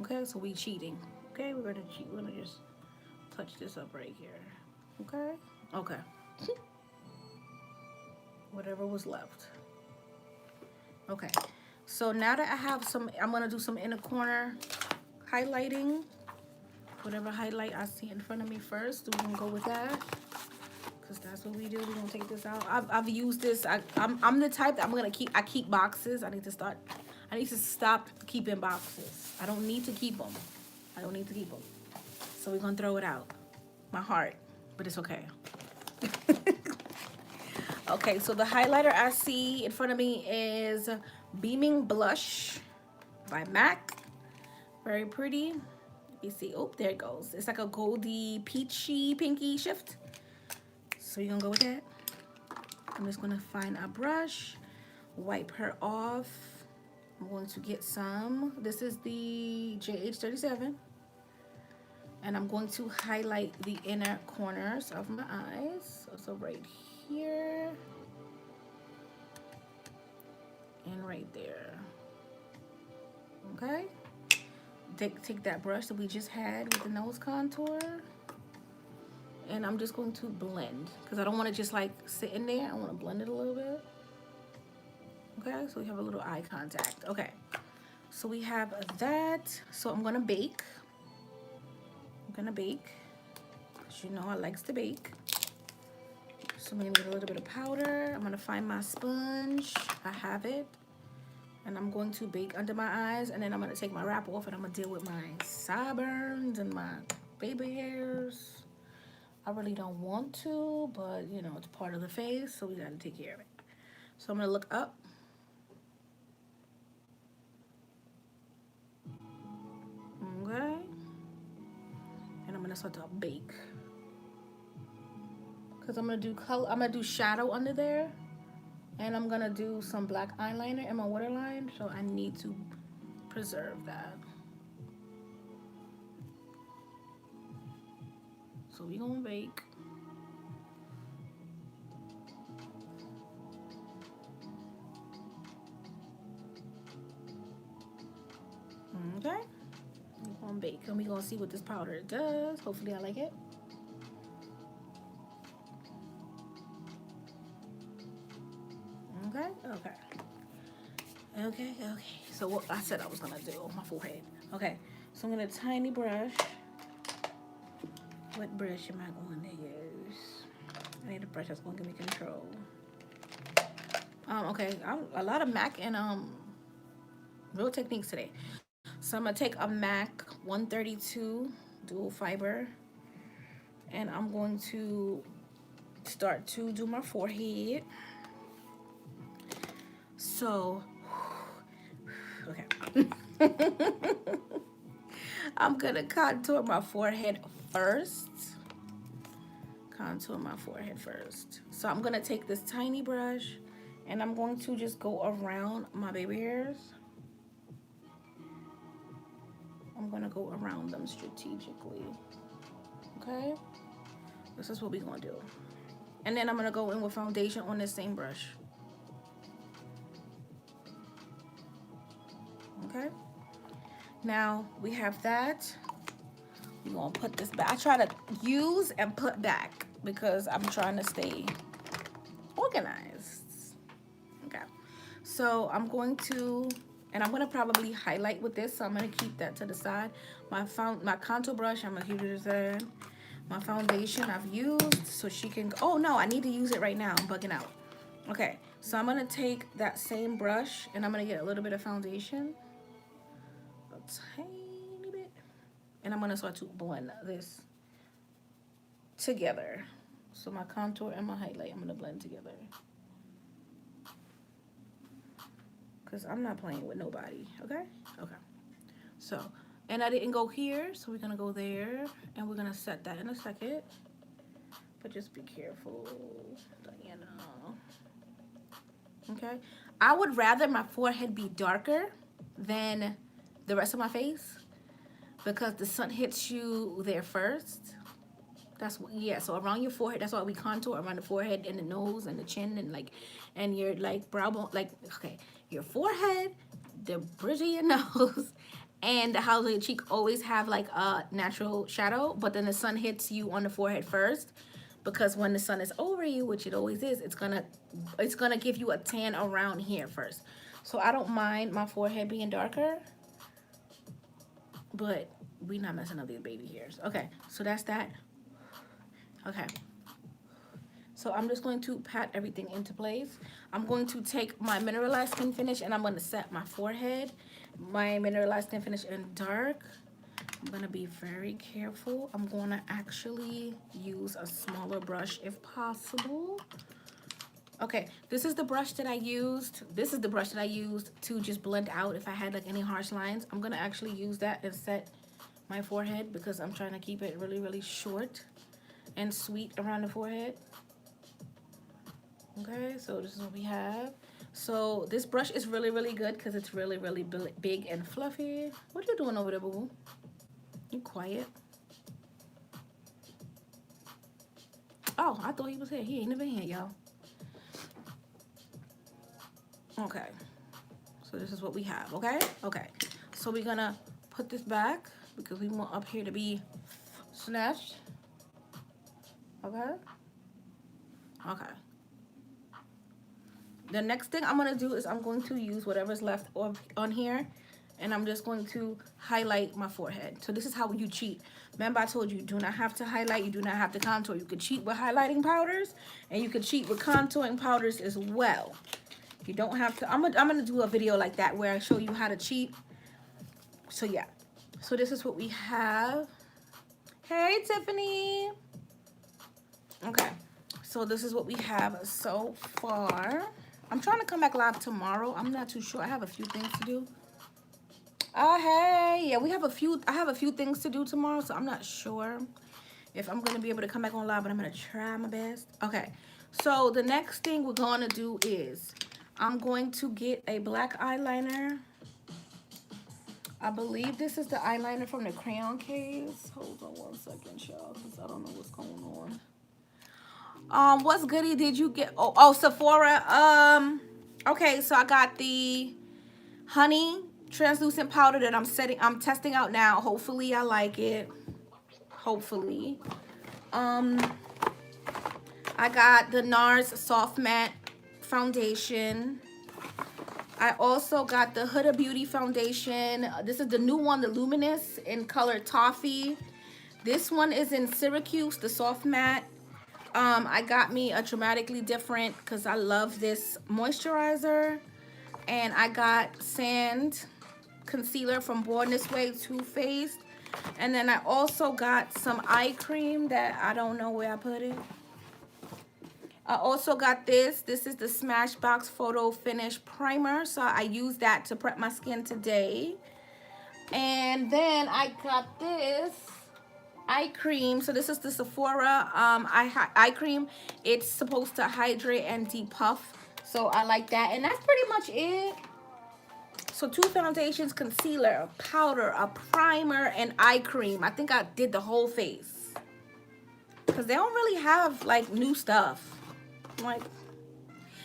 Okay, so we cheating. Okay, we're gonna cheat. We're gonna just touch this up right here. Okay? Okay. Whatever was left. Okay. So now that I have some, I'm gonna do some inner corner highlighting. Whatever highlight I see in front of me first, we're gonna go with that. Cause that's what we do. We're gonna take this out. I've used this. I'm the type that I keep boxes. I need to stop keeping boxes. I don't need to keep them. I don't need to keep them. So we're gonna throw it out. My heart, but it's okay. Okay, so the highlighter I see in front of me is Beaming Blush by MAC. Very pretty. You see, oh, there it goes. It's like a goldy, peachy, pinky shift. So you're gonna go with that. I'm just gonna find a brush, wipe her off. I'm going to get some. This is the JH37. And I'm going to highlight the inner corners of my eyes. So right here. And right there. Okay? Take that brush that we just had with the nose contour. And I'm just going to blend. Because I don't want to just like sit in there. I want to blend it a little bit. Okay, so we have a little eye contact. Okay, so we have that. So I'm gonna bake. Because you know I likes to bake. So I'm gonna get a little bit of powder. I'm gonna find my sponge. I have it. And I'm going to bake under my eyes. And then I'm gonna take my wrap off and I'm gonna deal with my sideburns and my baby hairs. I really don't want to, but you know, it's part of the face, so we gotta take care of it. So I'm gonna look up. Okay, and I'm gonna start to bake because I'm gonna do shadow under there, and I'm gonna do some black eyeliner in my waterline, so I need to preserve that. So we gonna bake. Okay. We're gonna bake and we're gonna see what this powder does. Hopefully I like it. Okay. So what I said I was gonna do on my forehead. Okay, so I'm gonna tiny brush What brush am I going to use? I need a brush that's going to give me control. Okay, a lot of MAC and Real Techniques today. So I'm going to take a MAC 132 dual fiber, and I'm going to start to do my forehead. So, okay. I'm gonna contour my forehead first. Contour my forehead first. So I'm gonna take this tiny brush and I'm going to just go around my baby hairs. I'm gonna go around them strategically. Okay? This is what we're gonna do. And then I'm gonna go in with foundation on this same brush. Okay? Now we have that. We're gonna put this back. I try to use and put back because I'm trying to stay organized. Okay. So I'm going to, and I'm gonna probably highlight with this, so I'm gonna keep that to the side. My contour brush, I'm gonna keep it to the side. My foundation I've used, so she can, oh no, I need to use it right now. I'm bugging out. Okay, so I'm gonna take that same brush and I'm gonna get a little bit of foundation. Tiny bit, and I'm gonna start to blend this together. So my contour and my highlight, I'm gonna blend together because I'm not playing with nobody. Okay. So, and I didn't go here, so we're gonna go there, and we're gonna set that in a second. But just be careful, Diana. Okay. I would rather my forehead be darker than the rest of my face because the sun hits you there first. That's what, yeah, so around your forehead, that's why we contour around the forehead and the nose and the chin and like, and your like brow bone, like, okay, your forehead, the bridge of your nose, and the house of your cheek always have like a natural shadow, but then the sun hits you on the forehead first because when the sun is over you, which it always is, it's gonna give you a tan around here first. So I don't mind my forehead being darker, but we not messing up these baby hairs. Okay, so that's that. Okay, so I'm just going to pat everything into place. I'm going to take my mineralized skin finish and I'm going to set my forehead, my mineralized skin finish in dark. I'm going to be very careful. I'm going to actually use a smaller brush if possible. Okay, this is the brush that I used. This is the brush that I used to just blend out if I had like any harsh lines. I'm gonna actually use that and set my forehead because I'm trying to keep it really, really short and sweet around the forehead. Okay, so this is what we have. So this brush is really, really good because it's really, really big and fluffy. What are you doing over there, boo-boo? You quiet. Oh, I thought he was here. He ain't even here, y'all. Okay, so this is what we have. Okay, so we're gonna put this back because we want up here to be snatched. Okay. The next thing I'm gonna do is I'm going to use whatever's left on here and I'm just going to highlight my forehead. So this is how you cheat. Remember I told you, you do not have to highlight, you do not have to contour. You could cheat with highlighting powders and you could cheat with contouring powders as well. You don't have to. I'm gonna do a video like that where I show you how to cheat. So yeah, so this is what we have. Hey Tiffany. Okay, so this is what we have so far. I'm trying to come back live tomorrow. I'm not too sure. I have a few things to do. Oh hey, yeah, we have a few. I have a few things to do tomorrow, so I'm not sure if I'm gonna be able to come back on live, but I'm gonna try my best. Okay, so the next thing we're gonna do is I'm going to get a black eyeliner. I believe this is the eyeliner from the crayon case. Hold on one second, y'all, because I don't know what's going on. What's goodie did you get? Oh, Sephora. Okay, so I got the honey translucent powder that I'm testing out now. Hopefully I like it. Hopefully. I got the NARS Soft Matte foundation. I also got the Huda Beauty foundation. This is the new one, the Luminous in color Toffee This one is in Syracuse, the soft matte. I got me a dramatically different because I love this moisturizer. And I got sand concealer from Born This Way Too Faced. And then I also got some eye cream that I don't know where I put it. I also got this. This is the Smashbox Photo Finish Primer. So I use that to prep my skin today. And then I got this eye cream. So this is the Sephora eye cream. It's supposed to hydrate and depuff. So I like that. And that's pretty much it. So 2 foundations, concealer, a powder, a primer, and eye cream. I think I did the whole face. Because they don't really have like new stuff. Like,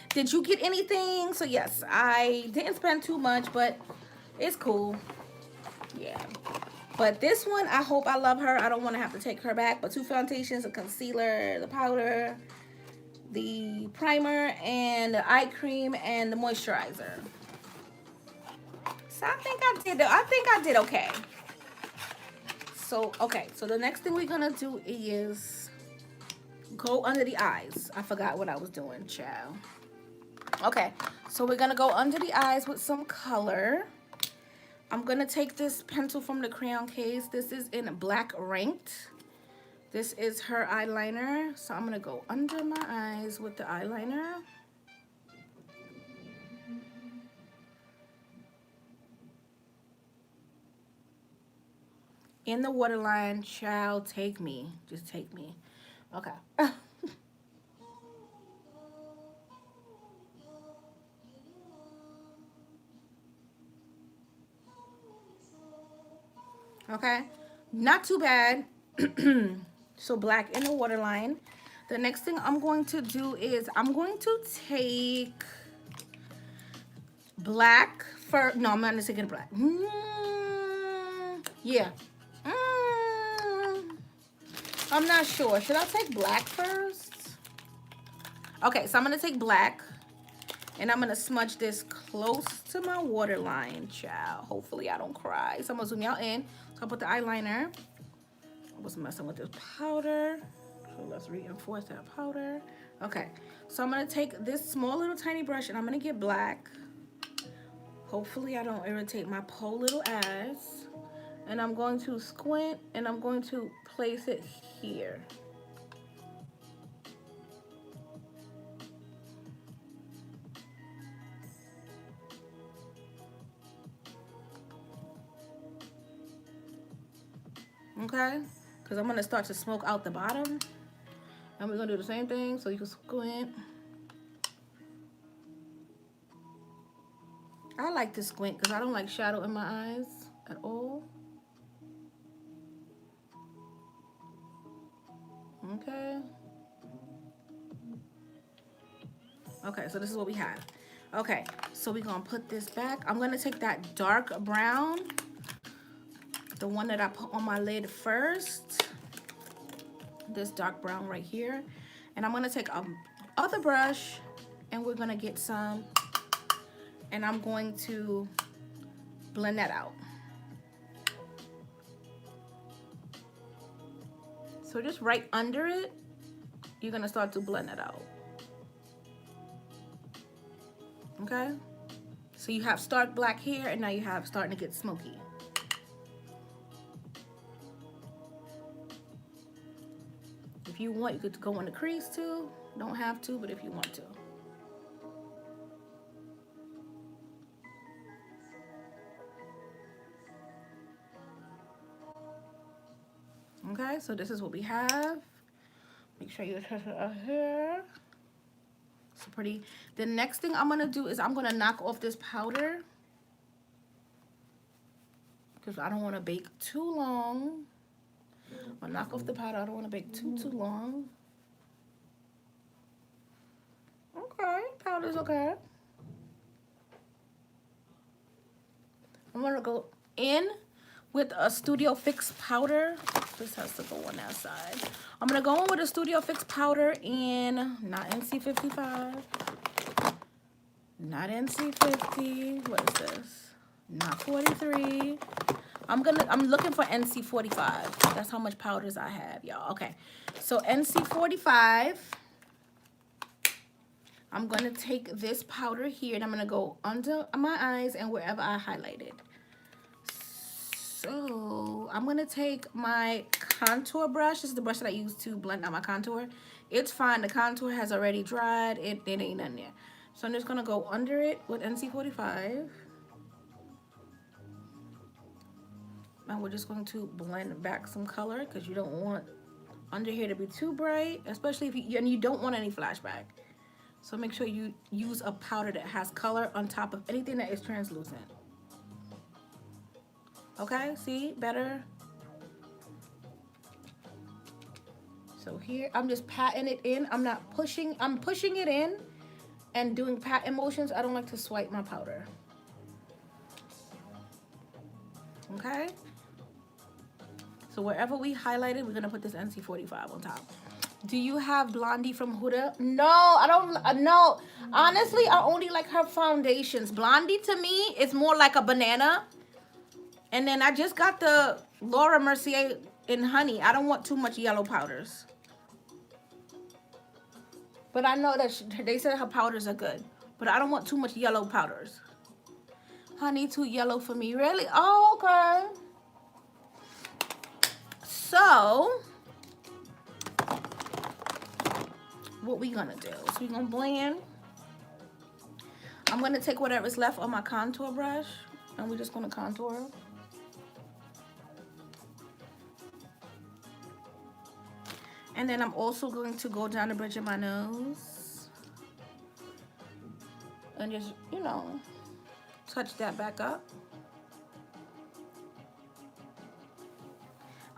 did you get anything? So yes, I didn't spend too much, but it's cool. Yeah. But this one, I hope I love her. I don't want to have to take her back. But 2 foundations, a concealer, the powder, the primer, and the eye cream, and the moisturizer. So I think I did okay. So, okay. So the next thing we're going to do is go under the eyes. I forgot what I was doing, child. Okay. So we're going to go under the eyes with some color. I'm going to take this pencil from the crayon case. This is in Black Ranked. This is her eyeliner. So I'm going to go under my eyes with the eyeliner. In the waterline, child, take me. Just take me. Okay. Okay. Not too bad. So black in the waterline. The next thing I'm going to do is I'm going to take black for, no, I'm not taking black. Yeah. I'm not sure. Should I take black first? Okay, so I'm going to take black. And I'm going to smudge this close to my waterline, child. Hopefully I don't cry. So I'm going to zoom y'all in. So I'll put the eyeliner. I was messing with this powder. So let's reinforce that powder. Okay, so I'm going to take this small little tiny brush and I'm going to get black. Hopefully I don't irritate my poor little ass. And I'm going to squint and I'm going to place it here. Okay, because I'm going to start to smoke out the bottom. And we're going to do the same thing so you can squint. I like to squint because I don't like shadow in my eyes at all. Okay. Okay, so this is what we have. Okay, so we're going to put this back. I'm going to take that dark brown, the one that I put on my lid first. This dark brown right here. And I'm going to take a other brush and we're going to get some. And I'm going to blend that out. So just right under it, you're going to start to blend it out. Okay? So you have stark black here and now you have starting to get smoky. If you want, you could go in the crease too. Don't have to, but if you want to. Okay, so this is what we have. Make sure you touch it out here. So pretty. The next thing I'm gonna do is I'm gonna knock off this powder because I don't want to bake too long. I'll knock off the powder. I don't want to bake too long. Okay, powder's okay. I'm gonna go in with a Studio Fix powder. This has to go on that side. I'm gonna go in with a Studio Fix powder in, not NC55, not NC50, what is this? Not 43. I'm looking for NC45. That's how much powders I have, y'all. Okay, so NC45. I'm gonna take this powder here and I'm gonna go under my eyes and wherever I highlighted. So I'm gonna take my contour brush. This is the brush that I use to blend out my contour. It's fine, the contour has already dried. It ain't nothing there. So I'm just gonna go under it with NC45. And we're just going to blend back some color because you don't want under here to be too bright, especially if you don't want any flashback. So make sure you use a powder that has color on top of anything that is translucent. Okay, see, better. So here, I'm just patting it in. I'm pushing it in and doing pat motions. I don't like to swipe my powder. Okay. So wherever we highlighted, we're gonna put this NC45 on top. Do you have Blondie from Huda? No, I don't. No, honestly, I only like her foundations. Blondie to me is more like a banana. And then I just got the Laura Mercier in honey. I don't want too much yellow powders. But I know that they said her powders are good. But I don't want too much yellow powders. Honey, too yellow for me. Really? Oh, okay. So what we gonna do is we gonna blend. I'm gonna take whatever's left on my contour brush and we're just gonna contour. And then I'm also going to go down the bridge of my nose and just, you know, touch that back up.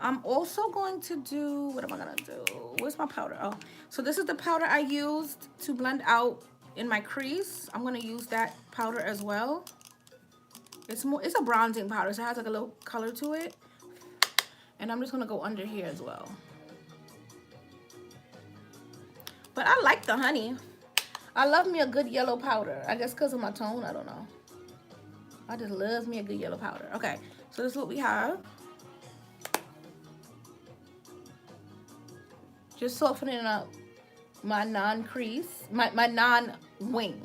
I'm also going to do, what am I gonna do? Where's my powder? Oh, so this is the powder I used to blend out in my crease. I'm gonna use that powder as well. It's a bronzing powder, so it has like a little color to it. And I'm just gonna go under here as well. But I like the honey. I love me a good yellow powder. I guess because of my tone, I don't know. I just love me a good yellow powder. Okay, so this is what we have. Just softening up my non-crease, my non-wing.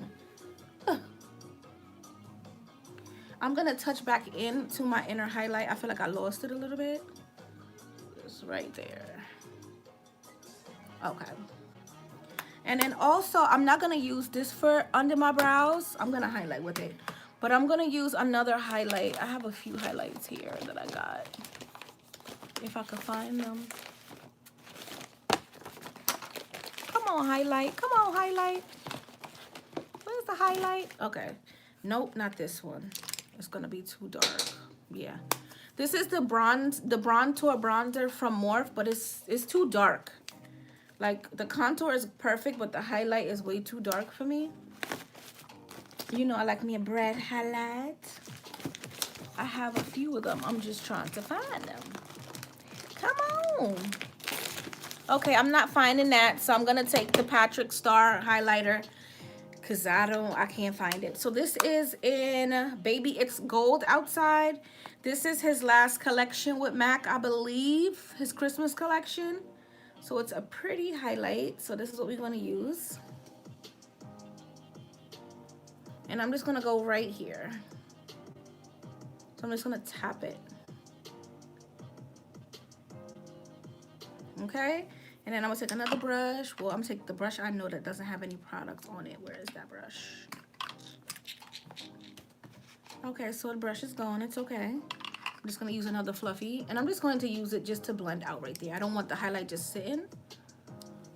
I'm gonna touch back into my inner highlight. I feel like I lost it a little bit. It's right there. Okay. And then also, I'm not gonna use this for under my brows. I'm gonna highlight with it. But I'm gonna use another highlight. I have a few highlights here that I got. If I could find them. Come on, highlight. Come on, highlight. Where's the highlight? Okay. Nope, not this one. It's gonna be too dark. Yeah. This is the Bronzer bronzer from Morphe, but it's too dark. Like, the contour is perfect, but the highlight is way too dark for me. You know, I like me a bright highlight. I have a few of them. I'm just trying to find them. Come on. Okay, I'm not finding that, so I'm gonna take the Patrick Star highlighter because I can't find it. So this is in Baby It's Gold Outside. This is his last collection with MAC, I believe, his Christmas collection. So it's a pretty highlight. So this is what we're gonna use. And I'm just gonna go right here. So I'm just gonna tap it. Okay, and then I'm gonna take another brush. Well, I'm gonna take the brush I know that doesn't have any products on it. Where is that brush? Okay, so the brush is gone. It's okay. I'm just gonna use another fluffy, and I'm just going to use it just to blend out right there. I don't want the highlight just sitting.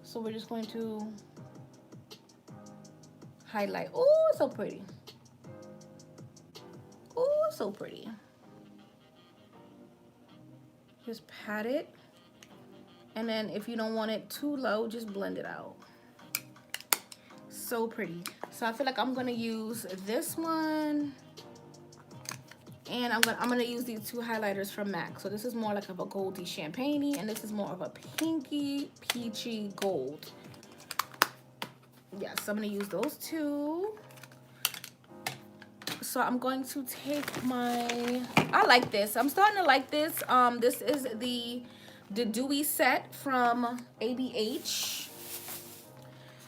So we're just going to highlight. Oh, so pretty. Oh, so pretty. Just pat it. And then if you don't want it too low, just blend it out. So pretty. So I feel like I'm gonna use this one. And I'm gonna use these two highlighters from MAC. So this is more like of a goldy champagne-y, and this is more of a pinky, peachy gold. Yes, I'm gonna use those two. So I'm going to take my, I like this. I'm starting to like this. This is the Dewy set from ABH.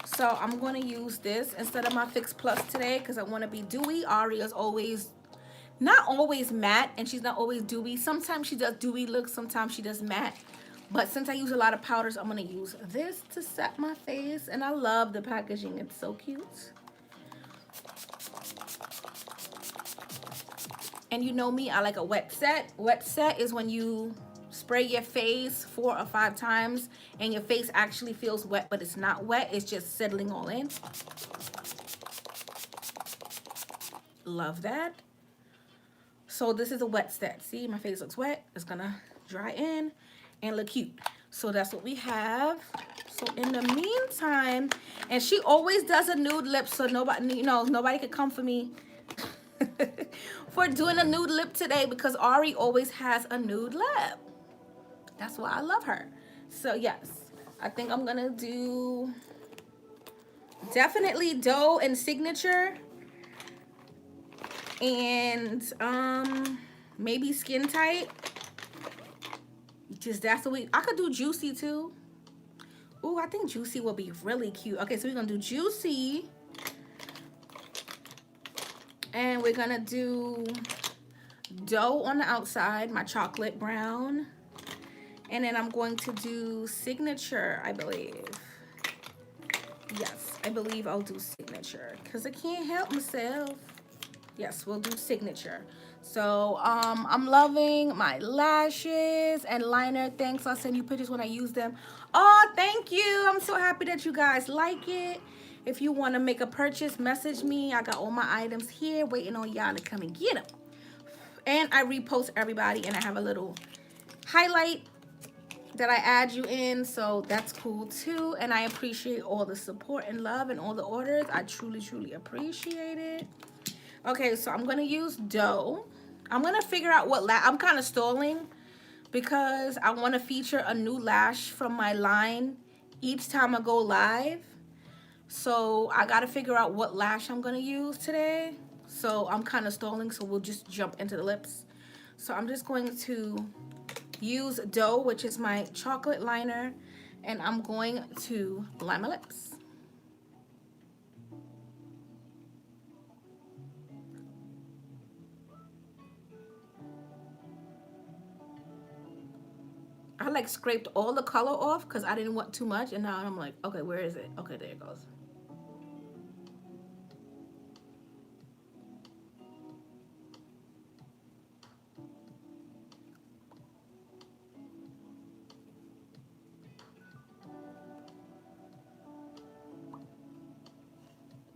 So I'm going to use this instead of my Fix Plus today because I want to be dewy. Ari is always, not always matte, and she's not always dewy. Sometimes she does dewy looks, sometimes she does matte. But since I use a lot of powders, I'm going to use this to set my face. And I love the packaging. It's so cute. And you know me, I like a wet set. Wet set is when you spray your face 4 or 5 times and your face actually feels wet, but it's not wet. It's just settling all in. Love that. So this is a wet set. See, my face looks wet. It's gonna dry in and look cute. So that's what we have. So in the meantime, and she always does a nude lip, so nobody, you know, nobody could come for me for doing a nude lip today because Ari always has a nude lip. That's why I love her. So yes, I think I'm gonna do definitely Doe and Signature, and maybe Skin Tight. Just that's the way. I could do Juicy too. Ooh, I think Juicy will be really cute. Okay, so we're gonna do Juicy. And we're gonna do Doe on the outside, my chocolate brown. And then I'm going to do Signature, I believe. Yes, I believe I'll do Signature because I can't help myself. Yes, we'll do Signature. So I'm loving my lashes and liner. Thanks. I'll send you pictures when I use them. Oh, thank you. I'm so happy that you guys like it. If you want to make a purchase, message me. I got all my items here waiting on y'all to come and get them. And I repost everybody, and I have a little highlight that I add you in, so that's cool too. And I appreciate all the support and love and all the orders. I truly, truly appreciate it. Okay, so I'm gonna use Doe. I'm gonna figure out what I'm kind of stalling because I want to feature a new lash from my line each time I go live. So I gotta figure out what lash I'm gonna use today. So I'm kind of stalling, so we'll just jump into the lips. So I'm just going to use Doe, which is my chocolate liner, and I'm going to line my lips. I like scraped all the color off because I didn't want too much, and now I'm like, okay, where is it? Okay, there it goes.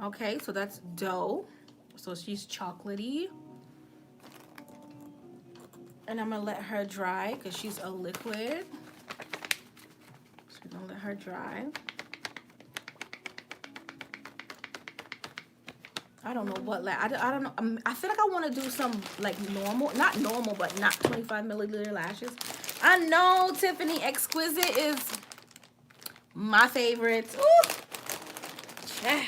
Okay, so that's Doe. So she's chocolatey. And I'm gonna let her dry because she's a liquid. So I'm gonna let her dry. I don't know what I don't know. I feel like I want to do some like normal, not normal, but not 25 milliliter lashes. I know Tiffany Exquisite is my favorite. Ooh. Yeah.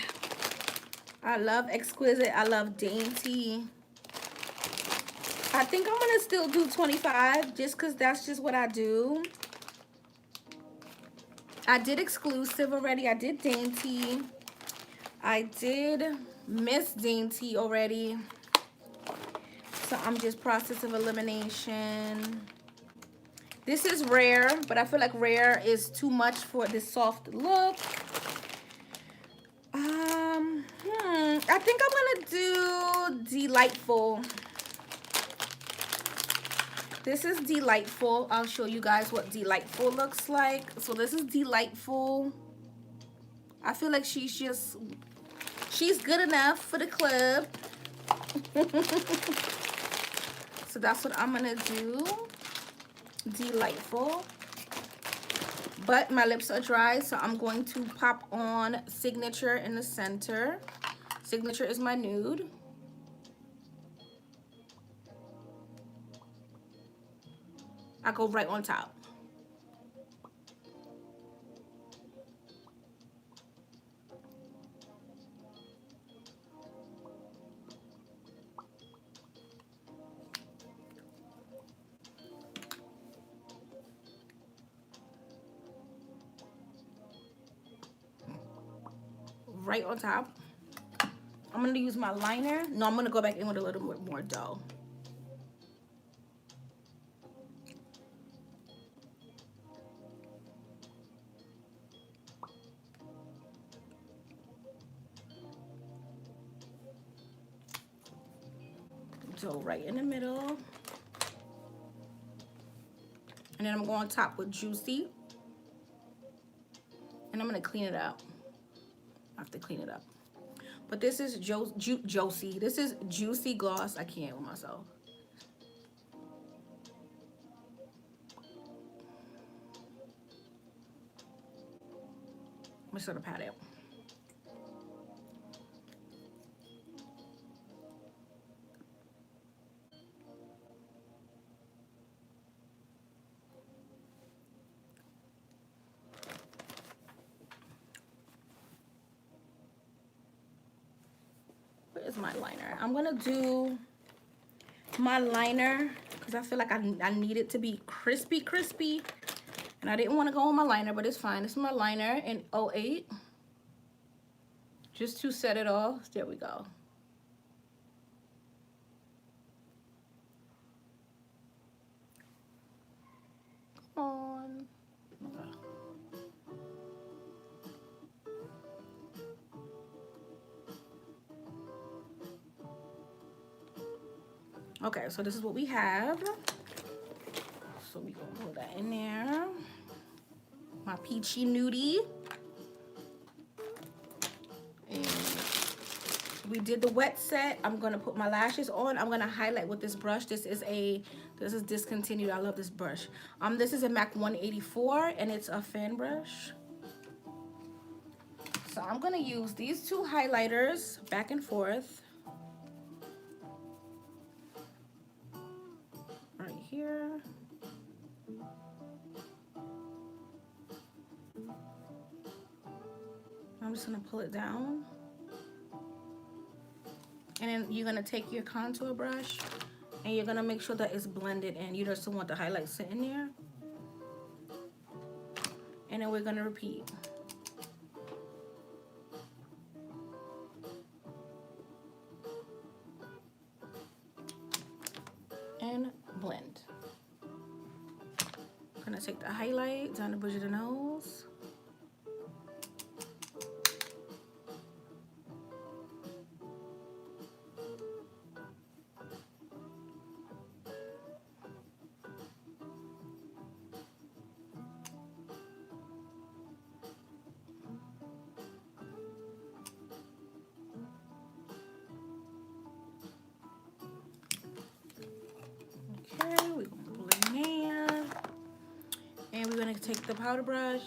I love Exquisite. I love Dainty. I think I'm gonna still do 25 just because that's just what I do. I did Exclusive already. I did Dainty. I did Miss Dainty already. So I'm just process of elimination. This is Rare, but I feel like Rare is too much for this soft look. I think I'm gonna do Delightful. This is Delightful. I'll show you guys what Delightful looks like. So this is Delightful. I feel like she's good enough for the club. So that's what I'm gonna do. Delightful. But my lips are dry, so I'm going to pop on Signature in the center. Signature is my nude. I go right on top. right on top. I'm gonna use my liner. No, I'm gonna go back in with a little bit more dough. Dough right in the middle. And then I'm going on top with Juicy. And I'm gonna clean it up. I have to clean it up. But this is Josie. This is Juicy Gloss. I can't with myself. I'm just gonna pat it. Where's my liner? I'm gonna do my liner because I feel like I need it to be crispy. And I didn't want to go on my liner, but it's fine. This is my liner in 08. Just to set it off. There we go. Come on. Okay, so this is what we have. So we gonna put that in there. My peachy nudie. And we did the wet set. I'm gonna put my lashes on. I'm gonna highlight with this brush. This is discontinued. I love this brush. This is a MAC 184 and it's a fan brush. So I'm gonna use these two highlighters back and forth. Right here. I'm just gonna pull it down. And then you're gonna take your contour brush and you're gonna make sure that it's blended in. You just don't want the highlight sitting there. And then we're gonna repeat. And blend. I'm gonna take the highlight down the bridge of the nose. Okay, we're gonna blend in. And we're gonna take the powder brush,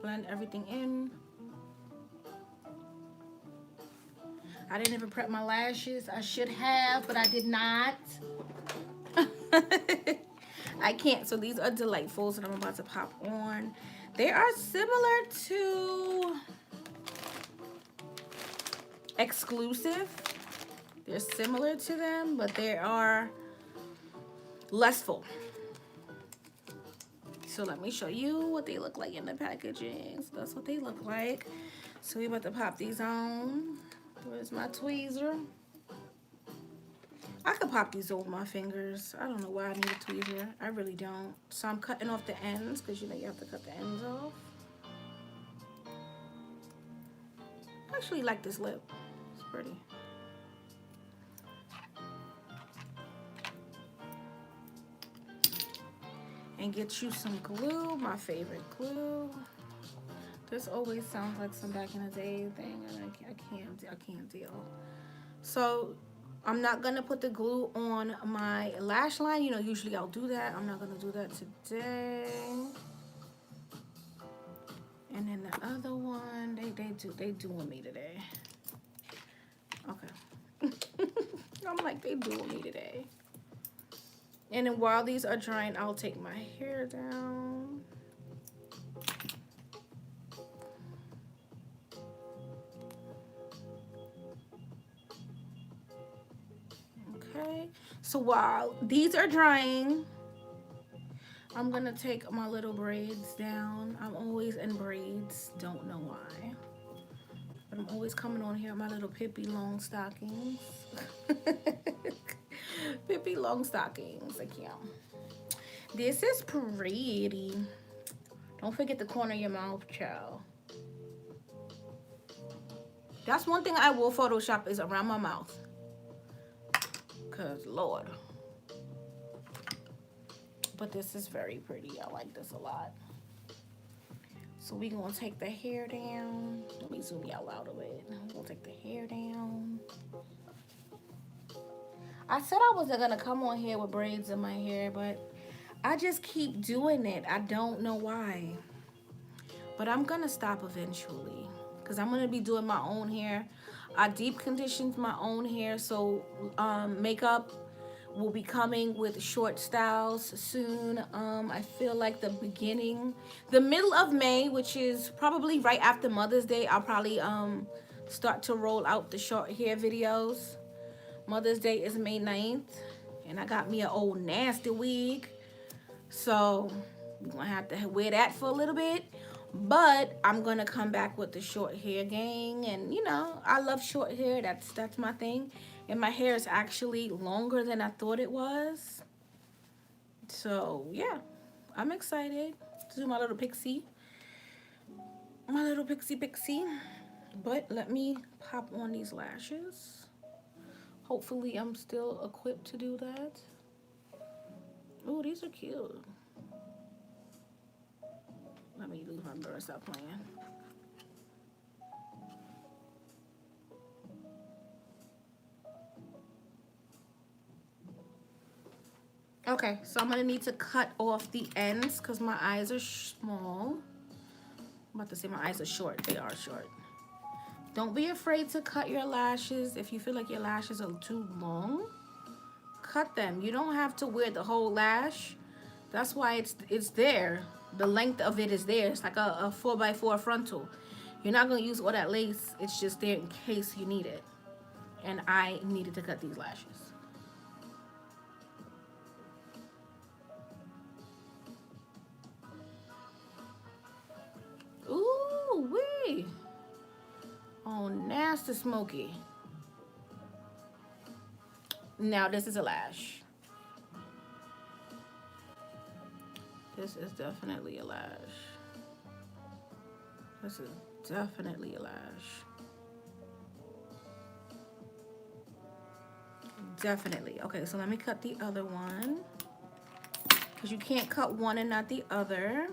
blend everything in. I didn't even prep my lashes. I should have, but I did not. I can't. So these are Delightfuls that I'm about to pop on. They are similar to Exclusive. They're similar to them, but they are less full. So let me show you what they look like in the packaging. So that's what they look like. So we're about to pop these on. Where's my tweezer? I could pop these over my fingers. I don't know why I need a tweezer. I really don't. So I'm cutting off the ends because you know you have to cut the ends off. I actually like this lip. It's pretty. And get you some glue, my favorite glue. This always sounds like some back in the day thing, and I can't deal. So I'm not gonna put the glue on my lash line. You know, usually I'll do that. I'm not gonna do that today. And then the other one, they doing me today. Okay. I'm like, they doing me today. And then while these are drying, I'll take my hair down. Okay, so while these are drying, I'm gonna take my little braids down. I'm always in braids, don't know why. But I'm always coming on here with my little Pippi long stockings. Pippi long stockings. Like, yeah. This is pretty. Don't forget the corner of your mouth, child. That's one thing I will Photoshop is around my mouth. Cause Lord. But this is very pretty. I like this a lot. So we gonna take the hair down. Let me zoom y'all out of it. We're gonna take the hair down. I said I wasn't gonna come on here with braids in my hair, but I just keep doing it. I don't know why. But I'm gonna stop eventually. Because I'm gonna be doing my own hair. I deep conditioned my own hair, so makeup will be coming with short styles soon. I feel like the middle of May, which is probably right after Mother's Day, I'll probably start to roll out the short hair videos. Mother's Day is May 9th, and I got me an old nasty wig, so I'm gonna have to wear that for a little bit. But I'm gonna come back with the short hair gang, and you know, I love short hair. That's my thing. And my hair is actually longer than I thought it was. So yeah, I'm excited to do my little pixie. My little pixie. But let me pop on these lashes. Hopefully I'm still equipped to do that. Oh, these are cute. Let me lose my bird, stop playing. Okay, so I'm gonna need to cut off the ends because my eyes are small. I'm about to say my eyes are short. They are short. Don't be afraid to cut your lashes. If you feel like your lashes are too long, cut them. You don't have to wear the whole lash. That's why it's there. The length of it is there. It's like a 4x4 frontal. You're not gonna use all that lace. It's just there in case you need it. And I needed to cut these lashes. Ooh, wee. Oh, nasty smoky. Now this is a lash. This is definitely a lash. This is definitely a lash. Definitely. Okay, so let me cut the other one. Because you can't cut one and not the other.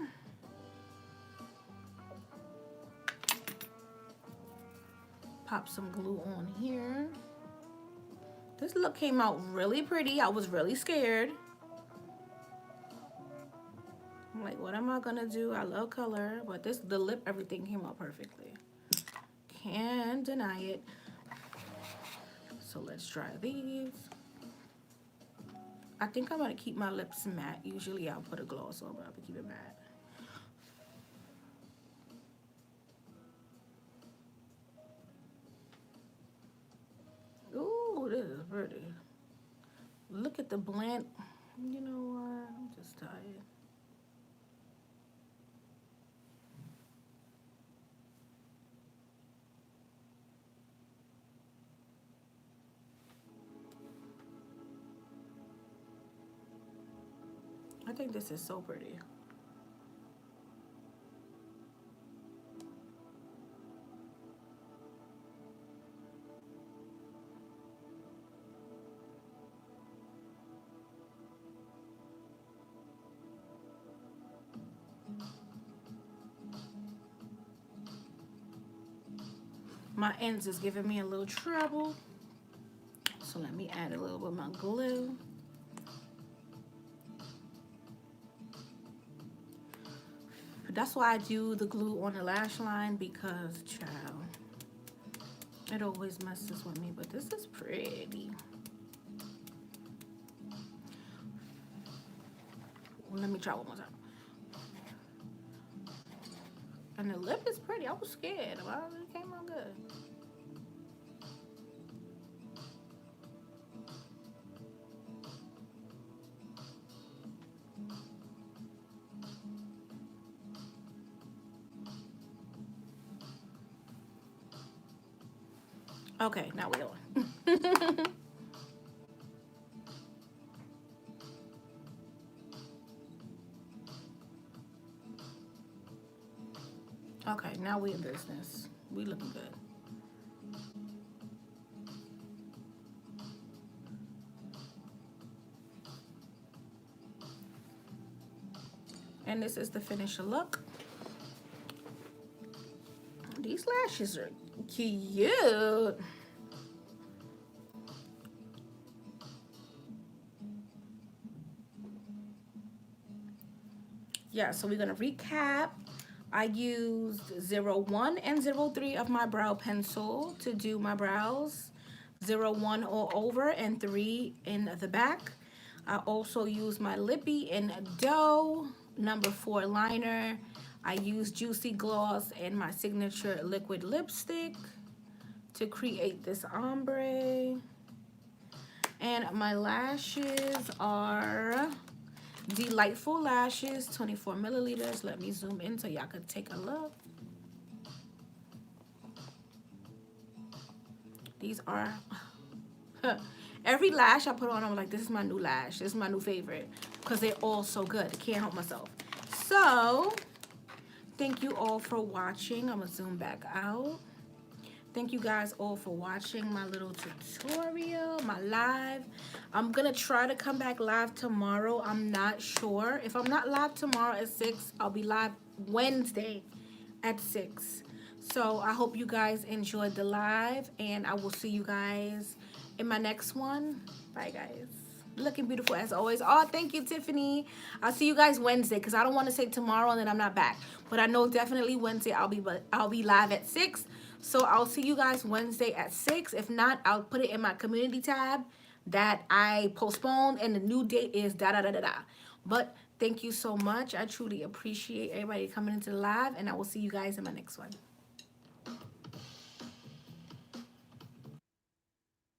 Pop some glue on here. This look came out really pretty. I was really scared. I'm like, what am I gonna do? I love color, but the lip, everything came out perfectly. Can't deny it. So let's try these. I think I'm gonna keep my lips matte. Usually I'll put a gloss on, but I'm gonna keep it matte. Ooh, this is pretty. Look at the blend. You know what? I'm just tired. I think this is so pretty. My ends is giving me a little trouble. So let me add a little bit of my glue. That's why I do the glue on the lash line, because, child, it always messes with me, but this is pretty. Well, let me try one more time. And the lip is pretty. I was scared. Well, it came out good. Okay, now we're on. Okay, now we in business. We looking good. And this is the finished look. These lashes are cute. Yeah, so we're gonna recap. I used 01 and 03 of my brow pencil to do my brows. 01 all over and 3 in the back. I also used my Lippy in Dough, number 4 liner. I used Juicy Gloss and my signature liquid lipstick to create this ombre. And my lashes are Delightful Lashes, 24 milliliters. Let me zoom in so y'all could take a look. These are, every lash I put on, I'm like, this is my new lash. This is my new favorite because they're all so good. I can't help myself. So, thank you all for watching. I'm going to zoom back out. Thank you guys all for watching my little tutorial, my live. I'm gonna try to come back live tomorrow. I'm not sure. If I'm not live tomorrow at 6, I'll be live Wednesday at 6. So I hope you guys enjoyed the live, and I will see you guys in my next one. Bye, guys. Looking beautiful as always. Oh, thank you, Tiffany. I'll see you guys Wednesday because I don't want to say tomorrow and then I'm not back. But I know definitely Wednesday I'll be live at 6. So I'll see you guys Wednesday at 6. If not, I'll put it in my community tab that I postponed, and the new date is da da da da da. But thank you so much. I truly appreciate everybody coming into the live, and I will see you guys in my next one.